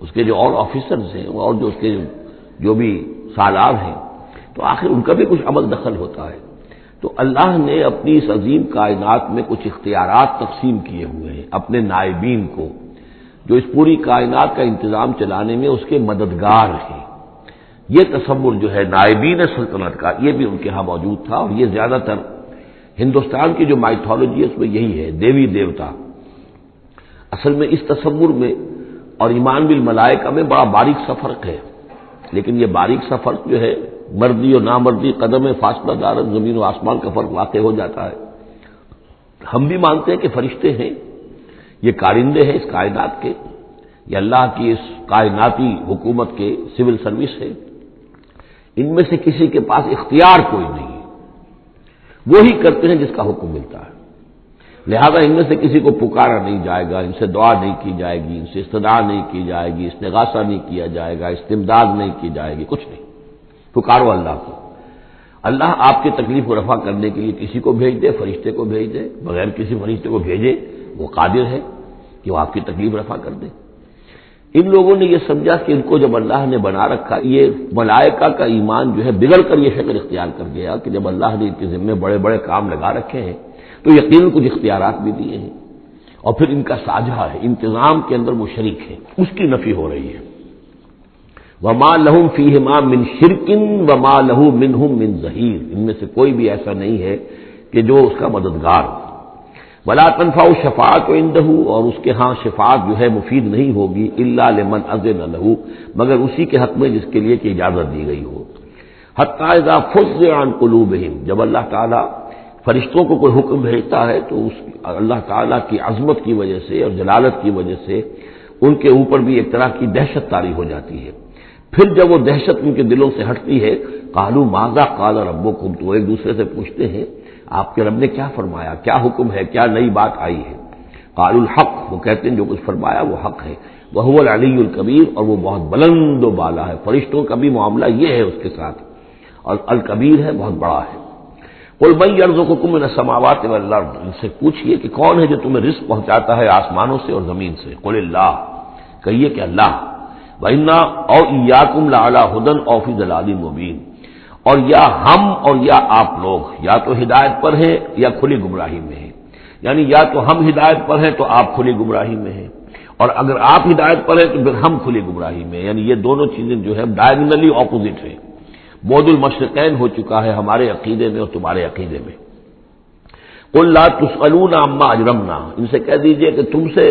اس کے جو اور آفیسرز ہیں اور جو اس کے جو بھی سالار ہیں، تو آخر ان کا بھی کچھ عمل دخل ہوتا ہے۔ تو اللہ نے اپنی اس عظیم کائنات میں کچھ اختیارات تقسیم کیے ہوئے ہیں اپنے نائبین کو، جو اس پوری کائنات کا انتظام چلانے میں اس کے مددگار ہیں۔ یہ تصور جو ہے نائبین سلطنت کا، یہ بھی ان کے ہاں موجود تھا، اور یہ زیادہ تر ہندوستان کی جو مائتھولوجی ہے اس میں یہی ہے، دیوی دیوتا۔ اصل میں اس تصور میں اور ایمان بالملائکہ میں بڑا باریک سا فرق ہے، لیکن یہ باریک سا فرق جو ہے مردی اور نامردی، قدم فاصلہ دارت زمین و آسمان کا فرق واقع ہو جاتا ہے۔ ہم بھی مانتے ہیں کہ فرشتے ہیں، یہ کارندے ہیں اس کائنات کے، یہ اللہ کی اس کائناتی حکومت کے سول سروس ہے، ان میں سے کسی کے پاس اختیار کوئی نہیں ہے، وہی کرتے ہیں جس کا حکم ملتا ہے، لہذا ان میں سے کسی کو پکارا نہیں جائے گا، ان سے دعا نہیں کی جائے گی، ان سے استدعا نہیں کی جائے گی، استغاثہ نہیں کیا جائے گا، استمداد نہیں کی جائے گی، کچھ نہیں، پکارو اللہ کو۔ اللہ آپ کی تکلیف کو رفع کرنے کے لیے کسی کو بھیج دے، فرشتے کو بھیج دے، بغیر کسی فرشتے کو بھیجے وہ قادر ہے کہ وہ آپ کی تکلیف رفع کر دے۔ ان لوگوں نے یہ سمجھا کہ ان کو جب اللہ نے بنا رکھا، یہ ملائکہ کا ایمان جو ہے بگڑ کر یہ شکل اختیار کر گیا کہ جب اللہ نے ان کے ذمے بڑے بڑے کام لگا رکھے ہیں تو یقیناً کچھ اختیارات بھی دیے ہیں، اور پھر ان کا ساجھا ہے، انتظام کے اندر وہ شریک ہے، اس کی نفی ہو رہی ہے۔ وما لہم فیہما من شرک وما لہ منہم من ظہیر، ان میں سے کوئی بھی ایسا نہیں ہے کہ جو اس کا مددگار ہو۔ ولا تنفع الشفاعۃ عندہ، اور اس کے ہاں شفاعت جو ہے مفید نہیں ہوگی الا لمن اذن لہ، مگر اسی کے حق میں جس کے لیے کہ اجازت دی گئی ہو۔ حتی اذا فزع عن قلوبہم، جب اللہ تعالیٰ فرشتوں کو کوئی حکم بھیجتا ہے تو اس اللہ تعالیٰ کی عظمت کی وجہ سے اور جلالت کی وجہ سے ان کے اوپر بھی ایک طرح کی دہشت طاری ہو جاتی ہے۔ پھر جب وہ دہشت ان کے دلوں سے ہٹتی ہے، قالوا ماذا قال ربکم، تو ایک دوسرے سے پوچھتے ہیں آپ کے رب نے کیا فرمایا، کیا حکم ہے، کیا نئی بات آئی ہے۔ قالوا الحق، وہ کہتے ہیں جو کچھ فرمایا وہ حق ہے، وہو العلی الکبیر، اور وہ بہت بلند و بالا ہے، فرشتوں کا بھی معاملہ یہ ہے اس کے ساتھ، اور الکبیر ہے، بہت بڑا ہے۔ قل من یرزقکم من السماوات والارض، ان سے پوچھئے کہ کون ہے جو تمہیں رزق پہنچاتا ہے آسمانوں سے اور زمین سے۔ قل اللہ، کہیے کہ اللہ۔ وَإِنَّا أَوْ إِيَّاكُمْ لَعَلَىٰ هُدًى أَوْ فِي ضَلَالٍ مُّبِينٍ، اور یا ہم اور یا آپ لوگ یا تو ہدایت پر ہیں یا کھلی گمراہی میں ہیں، یعنی یا تو ہم ہدایت پر ہیں تو آپ کھلی گمراہی میں ہیں، اور اگر آپ ہدایت پر ہیں تو پھر ہم کھلی گمراہی میں ہیں، یعنی یہ دونوں چیزیں جو ہے ڈائگنلی اپوزٹ ہیں، بعد المشرقین ہو چکا ہے ہمارے عقیدے میں اور تمہارے عقیدے میں۔ قل لا تسألون عما اجرمنا، ان سے کہہ دیجئے کہ تم سے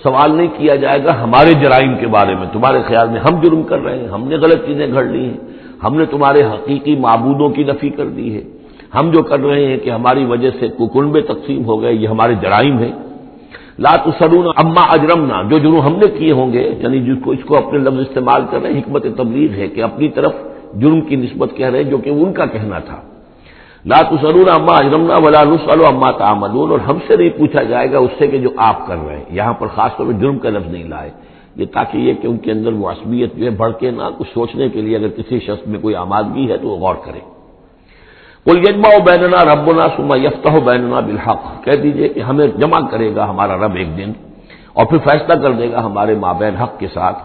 سوال نہیں کیا جائے گا ہمارے جرائم کے بارے میں، تمہارے خیال میں ہم جرم کر رہے ہیں، ہم نے غلط چیزیں گھڑ لی ہیں، ہم نے تمہارے حقیقی معبودوں کی نفی کر دی ہے، ہم جو کر رہے ہیں کہ ہماری وجہ سے کنبے تقسیم ہو گئے، یہ ہمارے جرائم ہیں۔ لا تسألون عما اجرمنا، جو جرم ہم نے کیے ہوں گے، یعنی جس کو اس کو اپنے لفظ استعمال کر رہے ہیں، حکمت تبلیغ ہے کہ اپنی طرف جرم کی نسبت کہہ رہے ہیں جو کہ ان کا کہنا تھا۔ لا تسألون عما اجرمنا ولا نسأل عما تعملون، اور ہم سے نہیں پوچھا جائے گا اس سے کہ جو آپ کر رہے ہیں، یہاں پر خاص طور پہ جرم کا لفظ نہیں لائے، یہ تاکہ یہ کہ ان کے اندر وہ عصبیت جو ہے بھڑکے نہ، کچھ سوچنے کے لیے اگر کسی شخص میں کوئی آمادگی ہے تو وہ غور کرے۔ قل یجمع بیننا ربنا ثم یفتح بیننا بالحق، کہہ دیجئے کہ ہمیں جمع کرے گا ہمارا رب ایک دن اور پھر فیصلہ کر دے گا ہمارے مابین حق کے ساتھ۔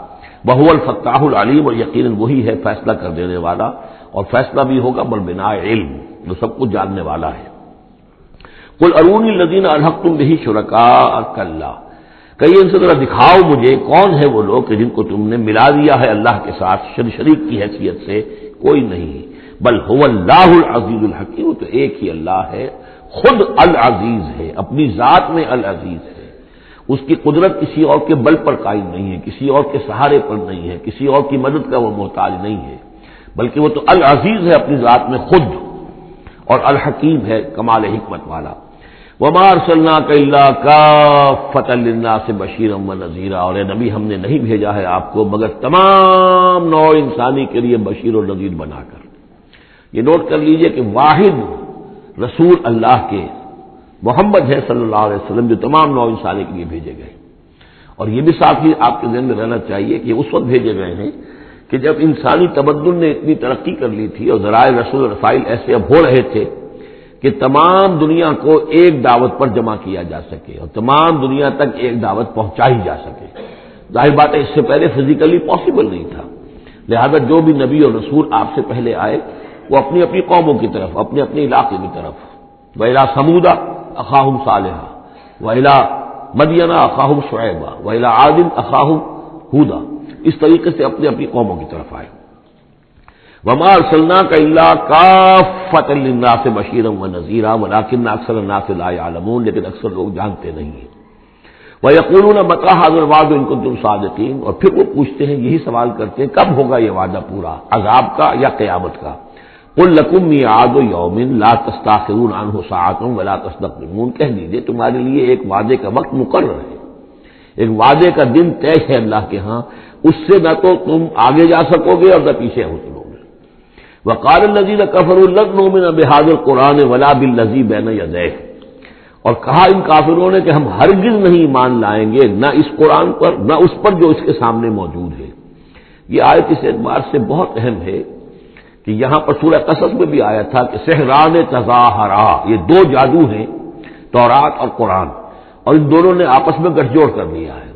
وہو الفتاح العلیم، اور یقیناً وہی ہے فیصلہ کر دینے والا، اور فیصلہ بھی ہوگا بالبناء علم، جو سب کچھ جاننے والا ہے۔ قل ارونی الذین الحقتم بہ شرکاء کلا، کہیے ان سے ذرا دکھاؤ مجھے کون ہے وہ لوگ کہ جن کو تم نے ملا دیا ہے اللہ کے ساتھ شریک کی حیثیت سے، کوئی نہیں، بل هو اللہ العزیز الحکیم، تو ایک ہی اللہ ہے، خود العزیز ہے، اپنی ذات میں العزیز ہے، اس کی قدرت کسی اور کے بل پر قائم نہیں ہے، کسی اور کے سہارے پر نہیں ہے، کسی اور کی مدد کا وہ محتاج نہیں ہے، بلکہ وہ تو العزیز ہے اپنی ذات میں خود، اور الحکیم ہے کمال حکمت والا۔ وما ارسلناک الا کافۃ للناس بشیرا ونذیرا، اور اے نبی ہم نے نہیں بھیجا ہے آپ کو مگر تمام نوع انسانی کے لیے بشیر و نذیر بنا کر۔ یہ نوٹ کر لیجئے کہ واحد رسول اللہ کے محمد ہے صلی اللہ علیہ وسلم جو تمام نوع انسانی کے لیے بھیجے گئے، اور یہ بھی ساتھ ہی آپ کے ذہن میں رہنا چاہیے کہ اس وقت بھیجے گئے ہیں کہ جب انسانی تمدن نے اتنی ترقی کر لی تھی اور ذرائع رسول رسائل ایسے اب ہو رہے تھے کہ تمام دنیا کو ایک دعوت پر جمع کیا جا سکے اور تمام دنیا تک ایک دعوت پہنچائی جا سکے۔ ظاہر بات ہے اس سے پہلے فزیکلی پاسبل نہیں تھا، لہذا جو بھی نبی اور رسول آپ سے پہلے آئے وہ اپنی اپنی قوموں کی طرف، اپنے اپنے علاقے کی طرف، وَإِلَىٰ ثَمُودَ أَخَاهُمْ صَالِحًا وَإِلَىٰ مَدْيَنَ أَخَاهُمْ شُعَيْبًا وَإِلَىٰ عَادٍ أَخَاهُمْ هُودًا، اس طریقے سے اپنی اپنی قوموں کی طرف آئے۔ وما ارسلناک الا کافۃ للناس بشیرا ونذیرا ولکن اکثر الناس لا یعلمون، لیکن اکثر لوگ جانتے نہیں ہیں۔ ویقولون متی ھذا الوعد ان کنتم صادقین، اور پھر وہ پوچھتے ہیں، یہی سوال کرتے ہیں کب ہوگا یہ وعدہ پورا، عذاب کا یا قیامت کا۔ قل لکم میعاد یوم لا تستاخرون عنہ ساعۃ ولا تستقدمون، کہہ دیجئے تمہارے لیے ایک وعدے کا وقت مقرر ہے، ایک وعدے کا دن طے ہے اللہ کے ہاں، اس سے نہ تو تم آگے جا سکو گے اور نہ پیچھے ہو سکو گے۔ وقال الذین کفروا لن نؤمن بهذا القرآن ولا بالذی بین یدیہ، اور کہا ان کافروں نے کہ ہم ہرگز نہیں ایمان لائیں گے نہ اس قرآن پر نہ اس پر جو اس کے سامنے موجود ہے۔ یہ آیت اس اعتبار سے بہت اہم ہے کہ یہاں پر سورہ قصص میں بھی آیا تھا کہ سحران تظاہرا، یہ دو جادو ہیں، تورات اور قرآن، اور ان دونوں نے آپس میں گٹھ جوڑ کر لیا ہے۔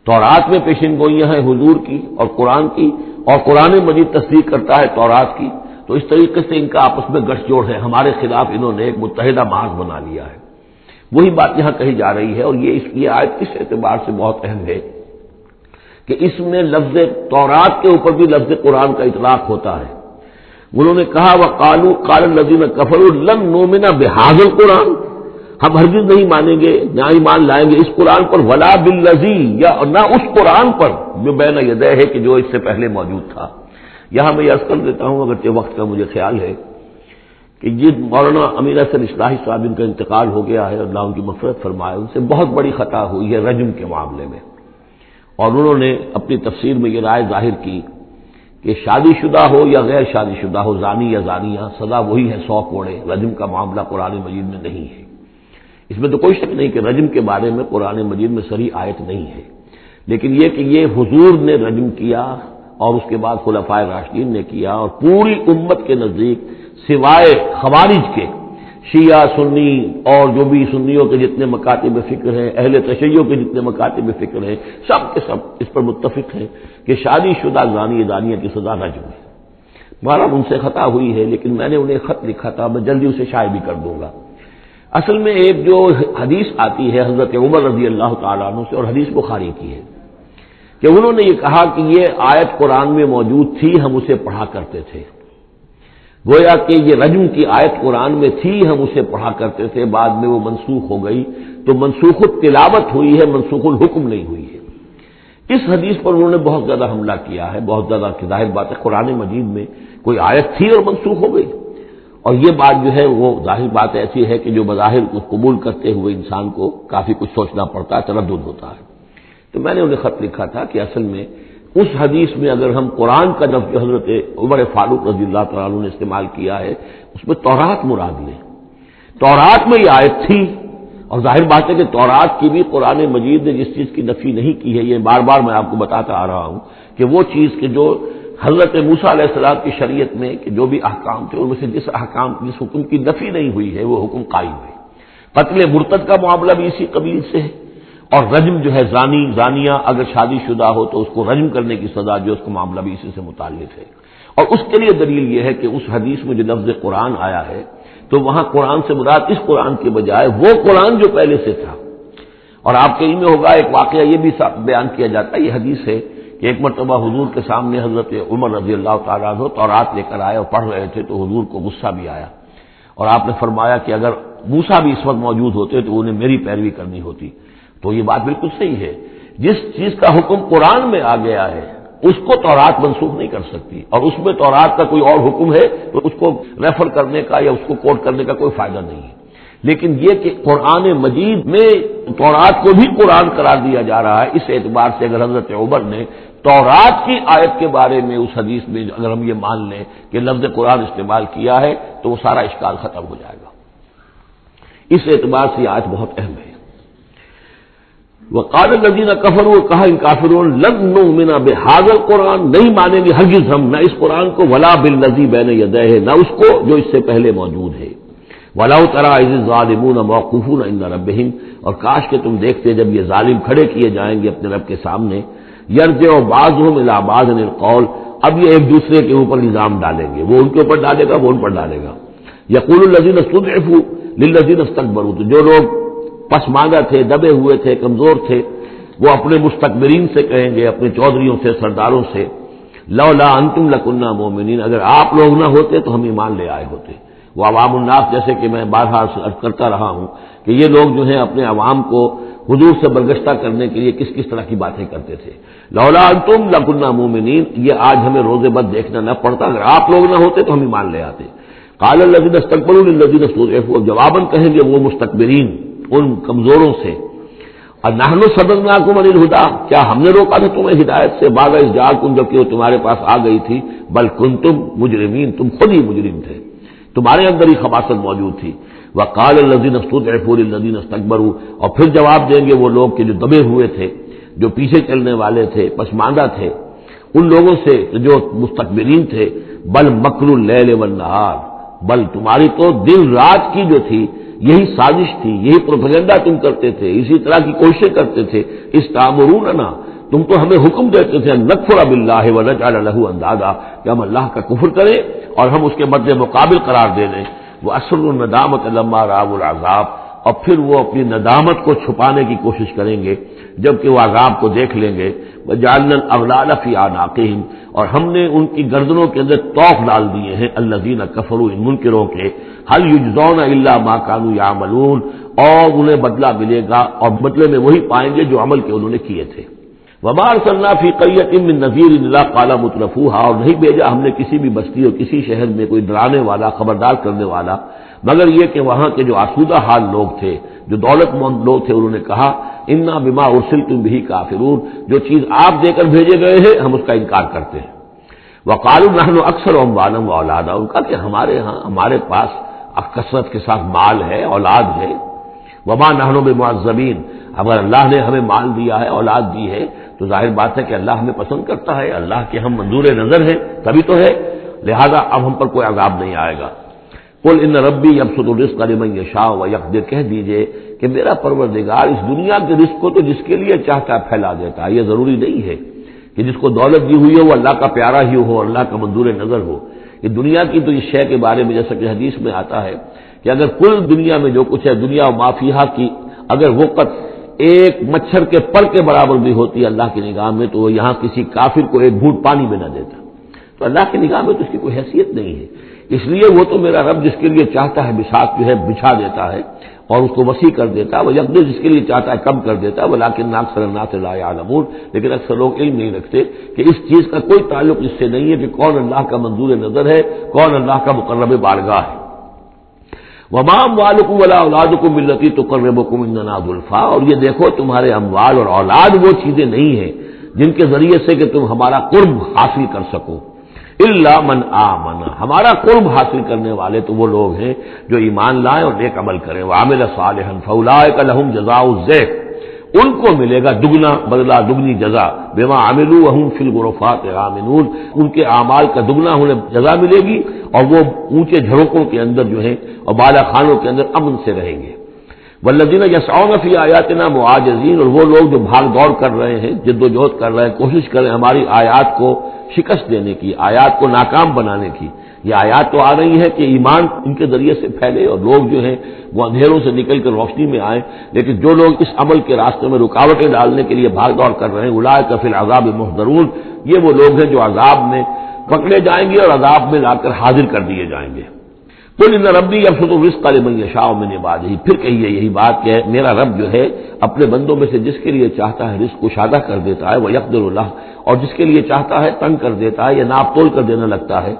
تورات میں پیشن گوئیاں ہیں حضور کی اور قرآن کی، اور قرآن مجید تصدیق کرتا ہے تورات کی، تو اس طریقے سے ان کا آپس میں گٹھ جوڑ ہے، ہمارے خلاف انہوں نے ایک متحدہ محاذ بنا لیا ہے۔ وہی بات یہاں کہی جا رہی ہے، اور یہ آیت اس اعتبار سے بہت اہم ہے کہ اس میں لفظ تورات کے اوپر بھی لفظ قرآن کا اطلاق ہوتا ہے۔ انہوں نے کہا وقالوا قال الذين كفروا لن نؤمن بهذا القرآن، ہم ہرگز نہیں مانیں گے، نہ ایمان لائیں گے اس قرآن پر، ولا بالذی، یا نہ اس قرآن پر جو بین یدیہ ہے کہ جو اس سے پہلے موجود تھا۔ یہاں میں یہ عرض کر دیتا ہوں، اگرچہ وقت کا مجھے خیال ہے کہ یہ مولانا امیر حسن اصلاحی صاحب ان کا انتقال ہو گیا ہے، اللہ ان کی مغفرت فرمائے، ان سے بہت بڑی خطا ہوئی ہے رجم کے معاملے میں، اور انہوں نے اپنی تفسیر میں یہ رائے ظاہر کی کہ شادی شدہ ہو یا غیر شادی شدہ ہو، زانی یا زانیہ، سزا وہی ہے 100 کوڑے۔ رجم کا معاملہ قرآن مجید میں نہیں ہے، اس میں تو کوئی شک نہیں کہ رجم کے بارے میں قرآن مجید میں صریح آیت نہیں ہے، لیکن یہ کہ یہ حضور نے رجم کیا اور اس کے بعد خلفائے راشدین نے کیا، اور پوری امت کے نزدیک سوائے خوارج کے، شیعہ سنی اور جو بھی سنیوں کے جتنے مکاتب فکر ہیں، اہل تشیع کے جتنے مکاتب فکر ہیں، سب کے سب اس پر متفق ہیں کہ شادی شدہ زانی دانیہ کی سزا رجم ہے۔ ہمارا ان سے خطا ہوئی ہے، لیکن میں نے انہیں خط لکھا تھا، میں جلدی اسے شائع بھی کر دوں گا۔ اصل میں ایک جو حدیث آتی ہے حضرت عمر رضی اللہ تعالیٰ عنہ سے، اور حدیث بخاری کی ہے، کہ انہوں نے یہ کہا کہ یہ آیت قرآن میں موجود تھی، ہم اسے پڑھا کرتے تھے، گویا کہ یہ رجم کی آیت قرآن میں تھی، ہم اسے پڑھا کرتے تھے، بعد میں وہ منسوخ ہو گئی، تو منسوخ التلاوت ہوئی ہے، منسوخ الحکم نہیں ہوئی ہے۔ اس حدیث پر انہوں نے بہت زیادہ حملہ کیا ہے، بہت زیادہ، کہ ظاہر بات ہے قرآن مجید میں کوئی آیت تھی اور منسوخ ہو گئی، اور یہ بات جو ہے وہ ظاہر بات ایسی ہے کہ جو بظاہر کو قبول کرتے ہوئے انسان کو کافی کچھ سوچنا پڑتا ہے، تردد ہوتا ہے۔ تو میں نے انہیں خط لکھا تھا کہ اصل میں اس حدیث میں اگر ہم قرآن کا لفظ جو حضرت عمر فاروق رضی اللہ تعالیٰ عنہ نے استعمال کیا ہے، اس میں تورات مراد لیں، تورات میں یہ آیت تھی، اور ظاہر بات ہے کہ تورات کی بھی قرآن مجید نے جس چیز کی نفی نہیں کی ہے، یہ بار بار میں آپ کو بتاتا آ رہا ہوں کہ وہ چیز کہ جو حضرت موسیٰ علیہ السلام کی شریعت میں کہ جو بھی احکام تھے ان میں سے جس حکم کی نفی نہیں ہوئی ہے وہ حکم قائم ہے۔ قتل مرتد کا معاملہ بھی اسی قبیل سے ہے، اور رجم جو ہے زانی زانیہ اگر شادی شدہ ہو تو اس کو رجم کرنے کی سزا جو اس کا معاملہ بھی اسی سے متعلق ہے۔ اور اس کے لیے دلیل یہ ہے کہ اس حدیث میں جو لفظ قرآن آیا ہے تو وہاں قرآن سے مراد اس قرآن کے بجائے وہ قرآن جو پہلے سے تھا۔ اور آپ کے علم میں ہوگا ایک واقعہ یہ بھی بیان کیا جاتا ہے، یہ حدیث ہے کہ ایک مرتبہ حضور کے سامنے حضرت عمر رضی اللہ تعالیٰ عنہ تورات لے کر آئے اور پڑھ رہے تھے، تو حضور کو غصہ بھی آیا، اور آپ نے فرمایا کہ اگر موسیٰ بھی اس وقت موجود ہوتے تو انہیں میری پیروی کرنی ہوتی۔ تو یہ بات بالکل صحیح ہے، جس چیز کا حکم قرآن میں آ گیا ہے اس کو تورات منسوخ نہیں کر سکتی، اور اس میں تورات کا کوئی اور حکم ہے تو اس کو ریفر کرنے کا یا اس کو کوٹ کرنے کا کوئی فائدہ نہیں ہے۔ لیکن یہ کہ قرآن مجید میں تورات کو بھی قرآن قرار دیا جا رہا ہے، اس اعتبار سے اگر حضرت عمر نے تورات کی آیت کے بارے میں اس حدیث میں اگر ہم یہ مان لیں کہ لفظ قرآن استعمال کیا ہے تو وہ سارا اشکال ختم ہو جائے گا۔ اس اعتبار سے یہ آیت بہت اہم ہے۔ وقال الذين كفروا، کہا ان کافروں نے، لن نؤمن بهذا القرآن، نہیں مانیں گے ہرگز ہم نہ اس قرآن کو، ولا بالذي بين يديه، نہ اس کو جو اس سے پہلے موجود ہے، ولو ترى اذ الظالمون موقوفون عند ربهم، اور کاش کہ تم دیکھتے جب یہ ظالم کھڑے کیے جائیں گے اپنے رب کے سامنے، یرجع بعضهم الى بعض القول، اب یہ ایک دوسرے کے اوپر الزام ڈالیں گے، وہ ان کے اوپر ڈالے گا، وہ ان پر ڈالے گا۔ یقول الذين استضعفوا للذين استكبروا، تو جو لوگ پسماندہ تھے، دبے ہوئے تھے، کمزور تھے، وہ اپنے مستکبرین سے کہیں گے، اپنے چودھریوں سے، سرداروں سے، لولا انتم لکنا مومنین، اگر آپ لوگ نہ ہوتے تو ہم ایمان لے آئے ہوتے۔ وہ عوام الناس، جیسے کہ میں بارہا عرض کرتا رہا ہوں کہ یہ لوگ جو ہیں اپنے عوام کو حضور سے برگشتہ کرنے کے لیے کس کس طرح کی باتیں کرتے تھے۔ لولا انتم لکنا مومنین، یہ آج ہمیں روز بد دیکھنا نہ پڑتا، اگر آپ لوگ نہ ہوتے تو ہم ایمان لے آتے۔ قال الذين استكبروا للذين استضعفوا، جواباً کہیں گے وہ مستکبرین ان کمزوروں سے، اور نحن صددناکم عن الہدی، کیا ہم نے روکا تھا تمہیں ہدایت سے، بعد اذ جاءکم، جبکہ وہ تمہارے پاس آ گئی تھی، بل کنتم مجرمین، تم خود ہی مجرم تھے، تمہارے اندر ہی خباثت موجود تھی۔ وقال الذين استضعفوا للذين استكبروا، اور پھر جواب دیں گے وہ لوگ کہ جو دبے ہوئے تھے، جو پیچھے چلنے والے تھے، پسماندہ تھے، ان لوگوں سے جو مستکبرین تھے، بل مکر اللیل والنہار، بل تمہاری تو دن رات کی جو تھی یہی سازش تھی، یہی پروپیگنڈا تم کرتے تھے، اسی طرح کی کوششیں کرتے تھے، استعمروننا، تم تو ہمیں حکم دیتے تھے نکفر باللہ ونجعل لہ اندادا کہ ہم اللہ کا کفر کریں اور ہم اس کے مد مقابل قرار دے دیں. وہ اسر الندامت لما راوا العذاب، اور پھر وہ اپنی ندامت کو چھپانے کی کوشش کریں گے جبکہ وہ عذاب کو دیکھ لیں گے. وجعلنا الاغلال فی اعناقہم، اور ہم نے ان کی گردنوں کے اندر طوق ڈال دیے ہیں الذین کفروا، ان منکروں کے. هل یجزون الا ما كانوا يعملون، اور انہیں بدلہ ملے گا اور بدلے میں وہی پائیں گے جو عمل کے انہوں نے کیے تھے. وما ارسلنا فی قریۃ من نذیر الا قال مترفوها، اور نہیں بھیجا ہم نے کسی بھی بستی اور کسی شہر میں کوئی ڈرانے والا، خبردار کرنے والا، مگر یہ کہ وہاں کے جو آسودہ حال لوگ تھے، جو دولت مند لوگ تھے، انہوں نے کہا انا بما ارسلتم به کافرون، جو چیز آپ دے کر بھیجے گئے ہیں ہم اس کا انکار کرتے ہیں. وقالوا نحن اکثر اموالا واولادا، ان کا کہ ہمارے پاس کثرت کے ساتھ مال ہے، اولاد ہے. وما نحن بمعذبین، اگر اللہ نے ہمیں مال دیا ہے، اولاد دی ہے، تو ظاہر بات ہے کہ اللہ ہمیں پسند کرتا ہے، اللہ کے ہم منظور نظر ہیں تبھی تو ہے، لہذا اب ہم پر کوئی عذاب نہیں آئے گا. قل ان ربی یبسط الرزق لمن یشاء ویقدر، کہہ دیجئے کہ میرا پروردگار اس دنیا کے رزق کو تو جس کے لیے چاہتا ہے پھیلا دیتا ہے. یہ ضروری نہیں ہے کہ جس کو دولت دی ہوئی ہو وہ اللہ کا پیارا ہی ہو، اللہ کا منظور نظر ہو. یہ دنیا کی تو اس شے کے بارے میں جیسا کہ حدیث میں آتا ہے کہ اگر کل دنیا میں جو کچھ ہے، دنیا و ما فیہا کی اگر وقت ایک مچھر کے پر کے برابر بھی ہوتی ہے اللہ کی نگاہ میں، تو وہ یہاں کسی کافر کو ایک گھونٹ پانی میں نہ دیتا. تو اللہ کی نگاہ میں تو اس کی کوئی حیثیت نہیں ہے. اس لیے وہ تو میرا رب جس کے لیے چاہتا ہے بساط جو ہے بچھا دیتا ہے اور اس کو وسیع کر دیتا ہے، وہ یقدر جس کے لیے چاہتا ہے کم کر دیتا ہے. ولکن اکثر الناس لا یعلمون، لیکن اکثر لوگ علم نہیں رکھتے کہ اس چیز کا کوئی تعلق اس سے نہیں ہے کہ کون اللہ کا منظور نظر ہے، کون اللہ کا مقرب بارگاہ ہے. وما اموالکم ولا اولادکم بالتی تقربکم عندنا زلفیٰ، اور یہ دیکھو تمہارے اموال اور اولاد وہ چیزیں نہیں ہیں جن کے ذریعے سے کہ تم ہمارا قرب حاصل کر سکو. الا من آمن، ہمارا قرب حاصل کرنے والے تو وہ لوگ ہیں جو ایمان لائیں اور نیک عمل کریں. وعمل صالحا فاولئک لهم جزاء الضعف، ان کو ملے گا دگنا بدلہ، دگنی جزا. بما عملوا وهم فی الغرفات آمنون، ان کے اعمال کا دگنا انہیں جزا ملے گی اور وہ اونچے جھروکوں کے اندر جو ہیں اور بالا خانوں کے اندر امن سے رہیں گے. والذین یسعون فی آیاتنا معاجزین، اور وہ لوگ جو بھاگ دوڑ کر رہے ہیں، جد و جہد کر رہے ہیں، کوشش کر رہے ہیں ہماری آیات کو شکست دینے کی، آیات کو ناکام بنانے کی. یہ آیات تو آ رہی ہے کہ ایمان ان کے ذریعے سے پھیلے اور لوگ جو ہیں وہ اندھیروں سے نکل کر روشنی میں آئیں، لیکن جو لوگ اس عمل کے راستے میں رکاوٹیں ڈالنے کے لیے بھاگ دوڑ کر رہے ہیں، اولئک فی العذاب محضرون، یہ وہ لوگ ہیں جو عذاب میں پکڑے جائیں گے اور عذاب میں لا کر حاضر کر دیے جائیں گے. قل ان ربی یبسط الرزق لمن یشاء من عبادہ، پھر کہیے یہی بات کہ میرا رب جو ہے اپنے بندوں میں سے جس کے لیے چاہتا ہے رزق کشادہ کر دیتا ہے، ویقدر له، اور جس کے لیے چاہتا ہے تنگ کر دیتا ہے یا ناپ تول کر دینے لگتا ہے.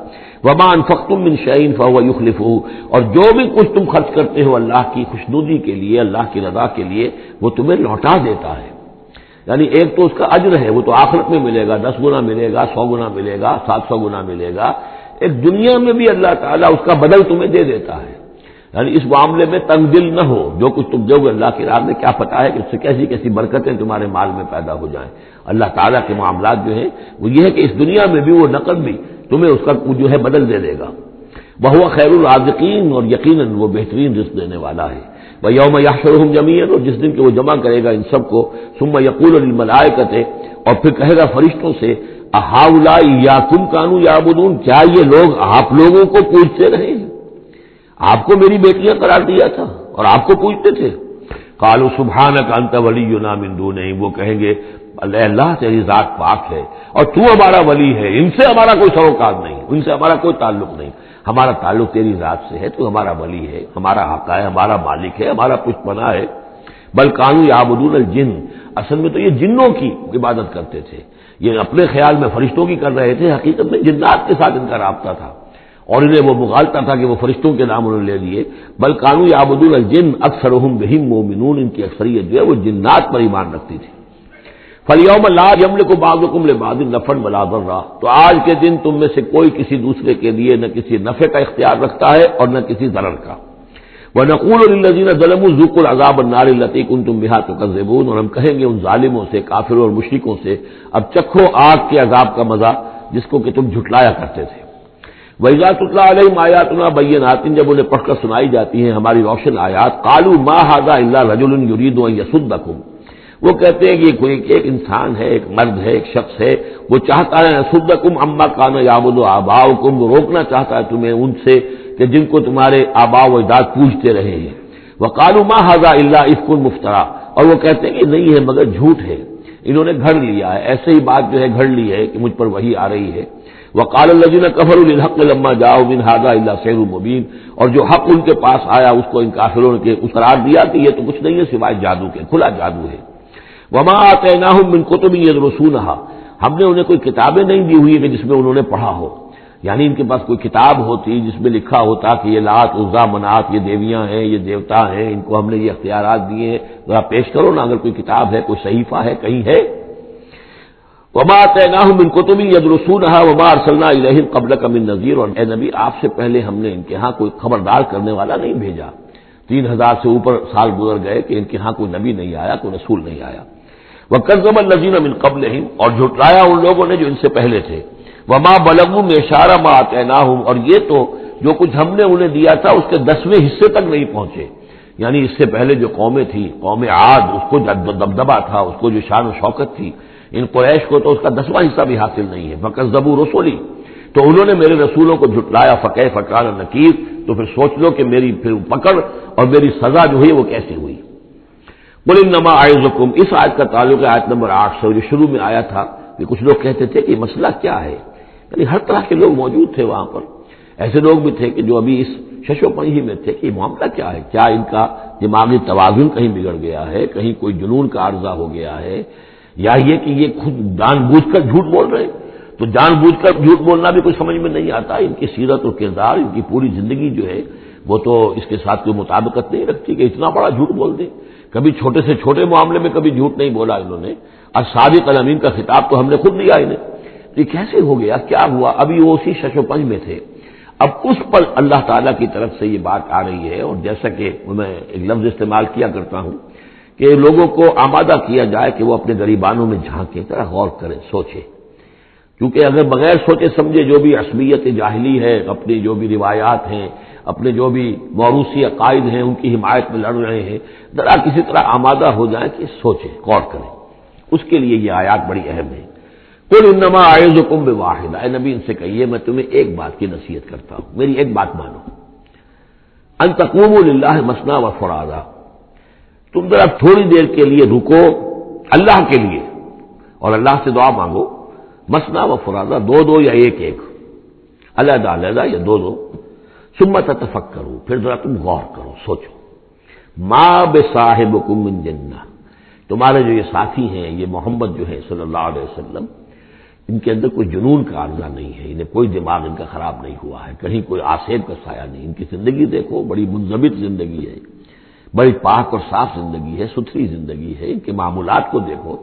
وما انفقتم من شیء فهو یخلفه، اور جو بھی کچھ تم خرچ کرتے ہو اللہ کی خوشنودی کے لیے، اللہ کی رضا کے لیے، وہ تمہیں لوٹا دیتا ہے. یعنی ایک تو اس کا اجر ہے، وہ تو آخرت میں ملے گا، 10 گنا ملے گا، 100 گنا ملے گا، 700 گنا ملے گا. ایک دنیا میں بھی اللہ تعالیٰ اس کا بدل تمہیں دے دیتا ہے. یعنی اس معاملے میں تنگ دل نہ ہو، جو کچھ تم دو گے اللہ کی راہ میں کیا پتہ ہے کہ اس سے کیسی کیسی برکتیں تمہارے مال میں پیدا ہو جائیں. اللہ تعالیٰ کے معاملات جو ہیں وہ یہ ہے کہ اس دنیا میں بھی وہ نقد بھی تمہیں اس کا جو ہے بدل دے دے گا. وہو خیر الرازقین، اور یقیناً وہ بہترین رزق دینے والا ہے. ویوم یحشرہم جمیعا، اور جس دن کہ وہ جمع کرے گا ان سب کو، ثم یقول للملائکۃ، اور پھر کہے گا فرشتوں سے، اہؤلاء ایاکم کانوا یعبدون، کیا یہ لوگ آپ لوگوں کو پوجتے رہے ہیں؟ آپ کو میری بیٹیاں قرار دیا تھا اور آپ کو پوجتے تھے. قالوا سبحانک انت ولینا من دونہم، وہ کہیں گے اللہ تیری ذات پاک ہے اور تو ہمارا ولی ہے، ان سے ہمارا کوئی سروکار نہیں، ان سے ہمارا کوئی تعلق نہیں، ہمارا تعلق تیری ذات سے ہے، تو ہمارا ولی ہے، ہمارا آقا ہے، ہمارا مالک ہے، ہمارا کچھ پناہ ہے. بل کانوا یعبدون الجن، اصل میں تو یہ جنوں کی عبادت کرتے تھے. یہ اپنے خیال میں فرشتوں کی کر رہے تھے، حقیقت میں جنات کے ساتھ ان کا رابطہ تھا اور انہیں وہ مغالطہ تھا کہ وہ فرشتوں کے نام انہوں نے لے لیے. بل کانوا یعبدون الجن اکثرهم بهم مؤمنون، ان کی اکثریت جو ہے وہ جنات پر ایمان رکھتی تھی. فَالْيَوْمَ لَا يَمْلِكُ بَعْضُكُمْ لِبَعْضٍ نَفْعًا وَلَا ضَرًّا، تو آج کے دن تم میں سے کوئی کسی دوسرے کے لیے نہ کسی نفع کا اختیار رکھتا ہے اور نہ کسی ضرر کا. وَنَقُولُ لِلَّذِينَ ظَلَمُوا ذُوقُوا الْعَذَابَ النَّارِ الَّتِي كُنتُم بِهَا تُكَذِّبُونَ، اور ہم کہیں گے ان ظالموں سے، کافروں اور مشرکوں سے، اب چکھو آگ کے عذاب کا مزہ جس کو کہ تم جھٹلایا کرتے تھے. وَإِذَا تُتْلَىٰ عَلَيْهِمْ آيَاتُنَا بَيِّنَاتٍ، جب انہیں پڑھ کر سنائی جاتی ہیں ہماری روشن آیات، قَالُوا مَا هَٰذَا إِلَّا رَجُلٌ يُرِيدُ أَن يَصُدَّكُمْ، وہ کہتے ہیں کہ یہ کوئی ایک انسان ہے، ایک مرد ہے، ایک شخص ہے، وہ چاہتا ہے یصدکم عما کان یعبد آباؤکم، وہ روکنا چاہتا ہے تمہیں ان سے کہ جن کو تمہارے آباء و اجداد پوجتے رہے ہیں۔ وقالوا ما ھذا الا افک مفترا، اور وہ کہتے ہیں کہ نہیں ہے مگر جھوٹ ہے، انہوں نے گھڑ لیا ہے، ایسے ہی بات جو ہے گھڑ لی ہے کہ مجھ پر وحی آ رہی ہے۔ وقال الذين كفروا للحق لما جاءوا من هذا الا سحر مبين، اور جو حق ان کے پاس آیا اس کو ان کافروں نے قرار دیا کہ یہ تو کچھ نہیں ہے سوائے جادو کے، کھلا جادو ہے۔ وما آتیناہم من کتب یدرسونھا، ہم نے انہیں کوئی کتابیں نہیں دی ہوئی کہ جس میں انہوں نے پڑھا ہو، یعنی ان کے پاس کوئی کتاب ہوتی جس میں لکھا ہوتا کہ یہ لات عزا منات یہ دیویاں ہیں، یہ دیوتا ہیں، ان کو ہم نے یہ اختیارات دیے ہیں، ذرا پیش کرو نا، اگر کوئی کتاب ہے، کوئی صحیفہ ہے، کہیں ہے۔ وما آتیناہم من کتب یدرسونھا وما ارسلنا الیہم قبلک من نذیر، اور اے نبی آپ سے پہلے ہم نے ان کے ہاں کوئی خبردار کرنے والا نہیں بھیجا، 3000 سے اوپر سال گزر گئے کہ ان کے ہاں کوئی نبی نہیں آیا، کوئی رسول نہیں آیا۔ وَكَذَّبَ الَّذِينَ مِن قَبْلِهِمْ، اور جھٹلایا ان لوگوں نے جو ان سے پہلے تھے۔ وَمَا بَلَغُوا مِعْشَارَ مَا آتَيْنَاهُمْ، اور یہ تو جو کچھ ہم نے انہیں دیا تھا اس کے 10ویں حصے تک نہیں پہنچے، یعنی اس سے پہلے جو قومیں تھی، قوم عاد، اس کو دبدبہ تھا، اس کو جو شان و شوکت تھی، ان قریش کو تو اس کا 10واں حصہ بھی حاصل نہیں ہے۔ فَكَذَّبُوا رُسُلِي، تو انہوں نے میرے رسولوں کو جھٹلایا، فَكَيْفَ كَانَ نَكِيرِ، تو پھر سوچ لو کہ میری پھر پکڑ اور میری سزا جو ہوئی وہ کیسے ہوئی۔ قل انما اعظکم، اس آیت کا تعلق ہے آیت نمبر 8 سے، جو شروع میں آیا تھا کہ کچھ لوگ کہتے تھے کہ مسئلہ کیا ہے، یعنی ہر طرح کے لوگ موجود تھے وہاں پر، ایسے لوگ بھی تھے کہ جو ابھی اس شش و پنجی میں تھے کہ یہ معاملہ کیا ہے، کیا ان کا دماغی توازن کہیں بگڑ گیا ہے، کہیں کوئی جنون کا عارضہ ہو گیا ہے، یا یہ کہ یہ خود جان بوجھ کر جھوٹ بول رہے ہیں۔ تو جان بوجھ کر جھوٹ بولنا بھی کوئی سمجھ میں نہیں آتا، ان کی سیرت و کردار، ان کی پوری زندگی جو ہے وہ تو اس کے ساتھ کوئی مطابقت نہیں رکھتی کہ اتنا بڑا جھوٹ بول دیں۔ کبھی چھوٹے سے چھوٹے معاملے میں کبھی جھوٹ نہیں بولا انہوں نے، اور صادق الامین کا خطاب تو ہم نے خود دیا انہیں۔ یہ کیسے ہو گیا، کیا ہوا؟ ابھی وہ اسی شش و پنج میں تھے، اب اس پر اللہ تعالیٰ کی طرف سے یہ بات آ رہی ہے، اور جیسا کہ میں ایک لفظ استعمال کیا کرتا ہوں کہ لوگوں کو آمادہ کیا جائے کہ وہ اپنے گریبانوں میں جھانکیں، ذرا غور کریں، سوچیں، کیونکہ اگر بغیر سوچے سمجھے جو بھی عصبیت جاہلی ہے، اپنی جو بھی روایات ہیں، اپنے جو بھی موروثی عقائد ہیں ان کی حمایت میں لڑ رہے ہیں، ذرا کسی طرح آمادہ ہو جائیں کہ سوچیں، غور کریں، اس کے لیے یہ آیات بڑی اہم ہے۔ قل انما اعظکم بواحدہ، اے نبی ان سے کہیے میں تمہیں ایک بات کی نصیحت کرتا ہوں، میری ایک بات مانو، ان تقوموا للہ مثنی و فرادا، تم ذرا تھوڑی دیر کے لیے رکو اللہ کے لیے اور اللہ سے دعا مانگو، مثنی و فرادا، دو دو یا ایک ایک، علیحدہ علیحدہ یا دو دو، ثم تتفکروا، پھر ذرا تم غور کرو، سوچو، ما بصاحبکم من جنہ، تمہارے جو یہ ساتھی ہیں، یہ محمد جو ہے صلی اللہ علیہ وسلم، ان کے اندر کوئی جنون کا عارضہ نہیں ہے، انہیں کوئی دماغ ان کا خراب نہیں ہوا ہے، کہیں کوئی آسیب کا سایہ نہیں، ان کی زندگی دیکھو، بڑی منضبط زندگی ہے، بڑی پاک اور صاف زندگی ہے، ستھری زندگی ہے، ان کے معمولات کو دیکھو،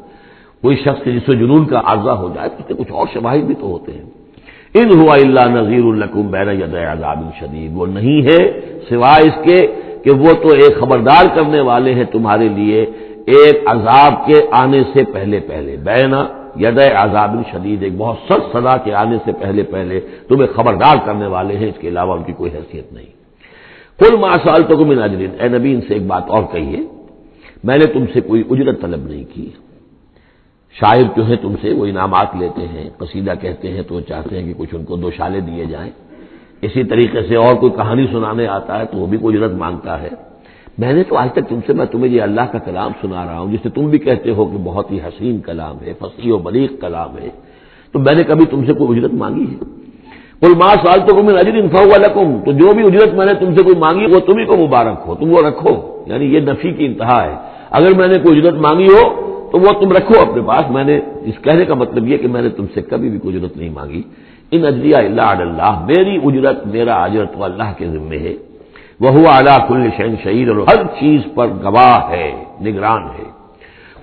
کوئی شخص جس سے جنون کا عارضہ ہو جائے تو اس کے کچھ اور شواہد بھی تو ہوتے ہیں۔ ان هو الا نذیر لکم بین یدی عذاب شدید، وہ نہیں ہے سوائے اس کے کہ وہ تو ایک خبردار کرنے والے ہیں تمہارے لیے ایک عذاب کے آنے سے پہلے پہلے، بین یدی عذاب شدید، ایک بہت سخت سزا کے آنے سے پہلے پہلے تمہیں خبردار کرنے والے ہیں، اس کے علاوہ ان کی کوئی حیثیت نہیں۔ قل ما سألتکم من اجر، اے نبی ان سے ایک بات اور کہیے، میں نے تم سے کوئی اجرت طلب نہیں کی۔ شاعر جو ہے تم سے وہ انعامات لیتے ہیں، قصیدہ کہتے ہیں تو وہ چاہتے ہیں کہ کچھ ان کو دو شالے دیے جائیں، اسی طریقے سے اور کوئی کہانی سنانے آتا ہے تو وہ بھی کوئی اجرت مانگتا ہے۔ میں نے تو آج تک تم سے میں تمہیں یہ اللہ کا کلام سنا رہا ہوں جسے تم بھی کہتے ہو کہ بہت ہی حسین کلام ہے، فصیح و بلیغ کلام ہے، تو میں نے کبھی تم سے کوئی اجرت مانگی ہے؟ قل ما سألتکم من اجر فهو لکم، تو جو بھی اجرت میں نے تم سے کوئی مانگی وہ تمہیں کو مبارک ہو، تم وہ رکھو، یعنی یہ نفی کی انتہا ہے، اگر میں نے کوئی اجرت مانگی ہو تو وہ تم رکھو اپنے پاس، میں نے اس کہنے کا مطلب یہ کہ میں نے تم سے کبھی بھی کوئی اجرت نہیں مانگی۔ ان اجری الا علی اللہ، میری اجرت، میرا اجر تو اللہ کے ذمے ہے، وہو علی کل شیء شہید، اور ہر چیز پر گواہ ہے، نگران ہے۔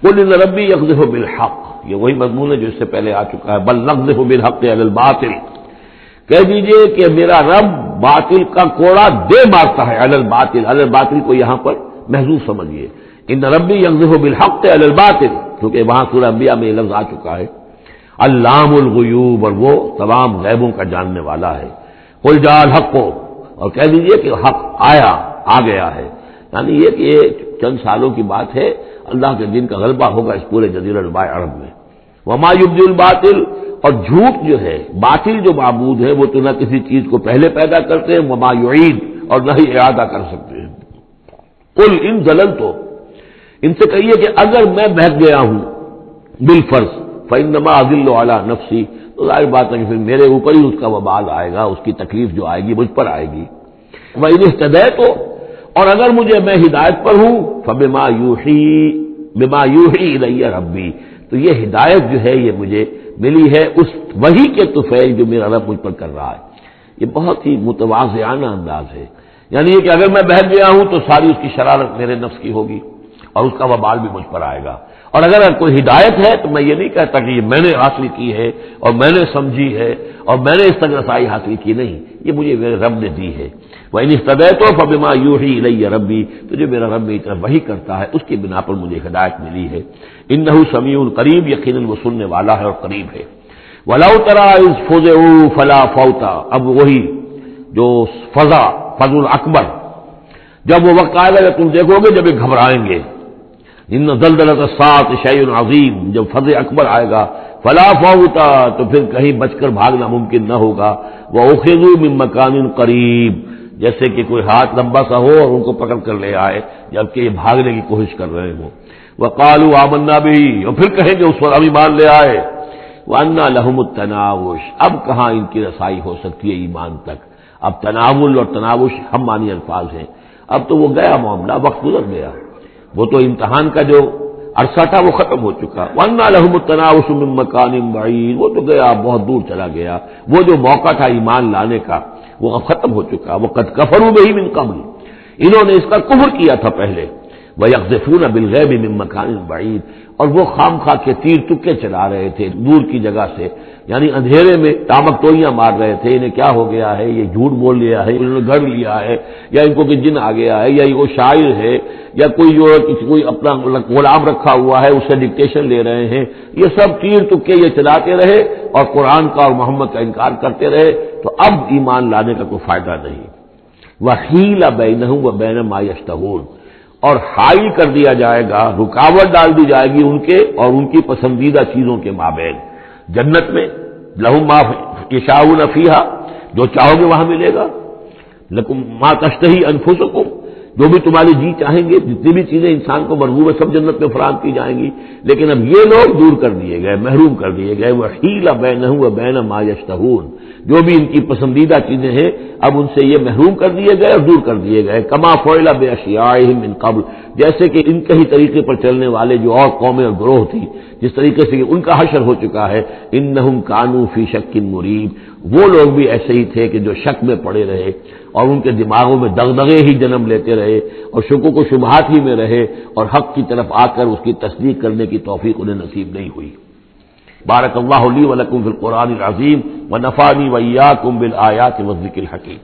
قل ان ربی یقذف بالحق، یہ وہی مضمون ہے جو اس سے پہلے آ چکا ہے، بل نقذف بالحق علی الباطل، کہہ دیجئے کہ میرا رب باطل کا کوڑا دے مارتا ہے، علی الباطل، علی الباطل کو یہاں پر محذوف سمجھیے، ان ربی یقذف بالحق علی الباطل، کیونکہ وہاں سورہ انبیاء میں یہ لفظ آ چکا ہے، علام الغیوب، اور وہ تمام غیبوں کا جاننے والا ہے۔ قل جاء الحق، اور کہہ دیجئے کہ حق آیا، آ گیا ہے، یعنی یہ کہ یہ چند سالوں کی بات ہے، اللہ کے دین کا غلبہ ہوگا اس پورے جزیرہ نما عرب میں۔ وما یبدی الباطل، اور جھوٹ جو ہے، باطل جو معبود ہے وہ تو نہ کسی چیز کو پہلے پیدا کرتے ہیں، وما یعید، اور نہ ہی اعادہ کر سکتے ہیں۔ قل ان ضللت، ان سے کہیے کہ اگر میں بہک گیا ہوں بالفرض، فانما اضل علی نفسی، تو ظاہر بات ہے کہ پھر میرے اوپر ہی اس کا وبال آئے گا، اس کی تکلیف جو آئے گی مجھ پر آئے گی۔ وان اهتدیت، اور اگر مجھے میں ہدایت پر ہوں، فبما یوحی الی ربی، تو یہ ہدایت جو ہے یہ مجھے ملی ہے اس وحی کے طفیل جو میرا رب مجھ پر کر رہا ہے۔ یہ بہت ہی متواضعانہ انداز ہے، یعنی یہ کہ اگر میں بہک گیا ہوں تو ساری اس کی شرارت میرے نفس کی ہوگی اور اس کا وبال بھی مجھ پر آئے گا، اور اگر کوئی ہدایت ہے تو میں یہ نہیں کہتا کہ یہ میں نے حاصل کی ہے اور میں نے سمجھی ہے اور میں نے اس تک رسائی حاصل کی، نہیں، یہ مجھے میرے رب نے دی ہے۔ وَإِنِ اهْتَدَيْتُ فَبِمَا يُوحِي إِلَيَّ رَبِّي، تو جو میرا رب میری طرف وحی کرتا ہے اس کی بنا پر مجھے ہدایت ملی ہے۔ إِنَّهُ سَمِيعٌ قَرِيبٌ، یقیناً وہ سننے والا ہے اور قریب ہے۔ وَلَوْ تَرَىٰ إِذْ فُزِعُوا فَلَا فَوْتَ، اب وہی جو فضا الاکبر، جب وہ وقت آئے گا جب تم دیکھو گے جب یہ گھبرائیں گے، ان زلزلۃ الساعۃ شیء عظیم، جب فضا اکبر آئے گا، فلا فوت، تو پھر کہیں بچ کر بھاگنا ممکن نہ ہوگا، وَأُخِذُوا مِن مَّكَانٍ قَرِيبٍ، جیسے کہ کوئی ہاتھ لمبا سا ہو اور ان کو پکڑ کر لے آئے جبکہ یہ بھاگنے کی کوشش کر رہے ہوں۔ وَقَالُوا آمَنَّا بِهِ، اور پھر کہیں گے اس پر ہم ایمان لے آئے۔ وَأَنَّىٰ لَهُمُ التَّنَاوُشُ، اب کہاں ان کی رسائی ہو سکتی ہے ایمان تک؟ اب تناول اور تناوش ہم معنی الفاظ ہیں، اب تو وہ گیا معاملہ، وقت گزر گیا، وہ تو امتحان کا جو عرصہ تھا وہ ختم ہو چکا۔ وَأَنَّىٰ لَهُمُ التَّنَاوُشُ مِن مَّكَانٍ بَعِيدٍ، وہ تو گیا، بہت دور چلا گیا، وہ جو موقع تھا ایمان لانے کا وہ اب ختم ہو چکا۔ وَقَدْ كَفَرُوا بِهِ مِن قَبْلُ، انہوں نے اس کا کفر کیا تھا پہلے۔ وَيَقْذِفُونَ بِالْغَيْبِ مِن مَّكَانٍ بَعِيدٍ، اور وہ خام خواہ کے تیر تکے چلا رہے تھے دور کی جگہ سے، یعنی اندھیرے میں ٹامک ٹوئیاں مار رہے تھے، انہیں کیا ہو گیا ہے، یہ جھوٹ بول لیا ہے، انہوں نے گھڑ لیا ہے، یا ان کو کہ جن آ گیا ہے، یا وہ شاعر ہے، یا کوئی جو کوئی اپنا غلام رکھا ہوا ہے اس سے ڈکٹیشن لے رہے ہیں، یہ سب تیر تکے یہ چلاتے رہے اور قرآن کا اور محمد کا انکار کرتے رہے، تو اب ایمان لانے کا کوئی فائدہ نہیں۔ وَحِيلَ بَيْنَهُمْ وَبَيْنَ مَا يَشْتَهُونَ، اور حائل کر دیا جائے گا، رکاوٹ ڈال دی جائے گی ان کے اور ان کی پسندیدہ چیزوں کے مابین۔ جنت میں لہم ما یشاؤون فیہا، جو چاہو گے وہاں ملے گا، لکم ما تشتہی انفسکم، جو بھی تمہاری جی چاہیں گے، جتنی بھی چیزیں انسان کو مرغوب ہے سب جنت میں فراہم کی جائیں گی، لیکن اب یہ لوگ دور کر دیے گئے، محروم کر دیے گئے۔ وحیل بینہم وبین ما یشتہون، جو بھی ان کی پسندیدہ چیزیں ہیں اب ان سے یہ محروم کر دیے گئے اور دور کر دیے گئے۔ کما فعل باشیاعہم من قبل، جیسے کہ ان کے ہی طریقے پر چلنے والے جو اور قومیں اور گروہ تھی، جس طریقے سے ان کا حشر ہو چکا ہے۔ انہم کانوا فی شک مریب، وہ لوگ بھی ایسے ہی تھے کہ جو شک میں پڑے رہے اور ان کے دماغوں میں دغدغے ہی جنم لیتے رہے اور شکوک و شبہات ہی میں رہے، اور حق کی طرف آ کر اس کی تصدیق کرنے کی توفیق انہیں نصیب نہیں ہوئی۔ بارک اللہ لی ولکم فی القرآن العظیم ونفعنی وإیاکم بالآیات والذکر الحکیم۔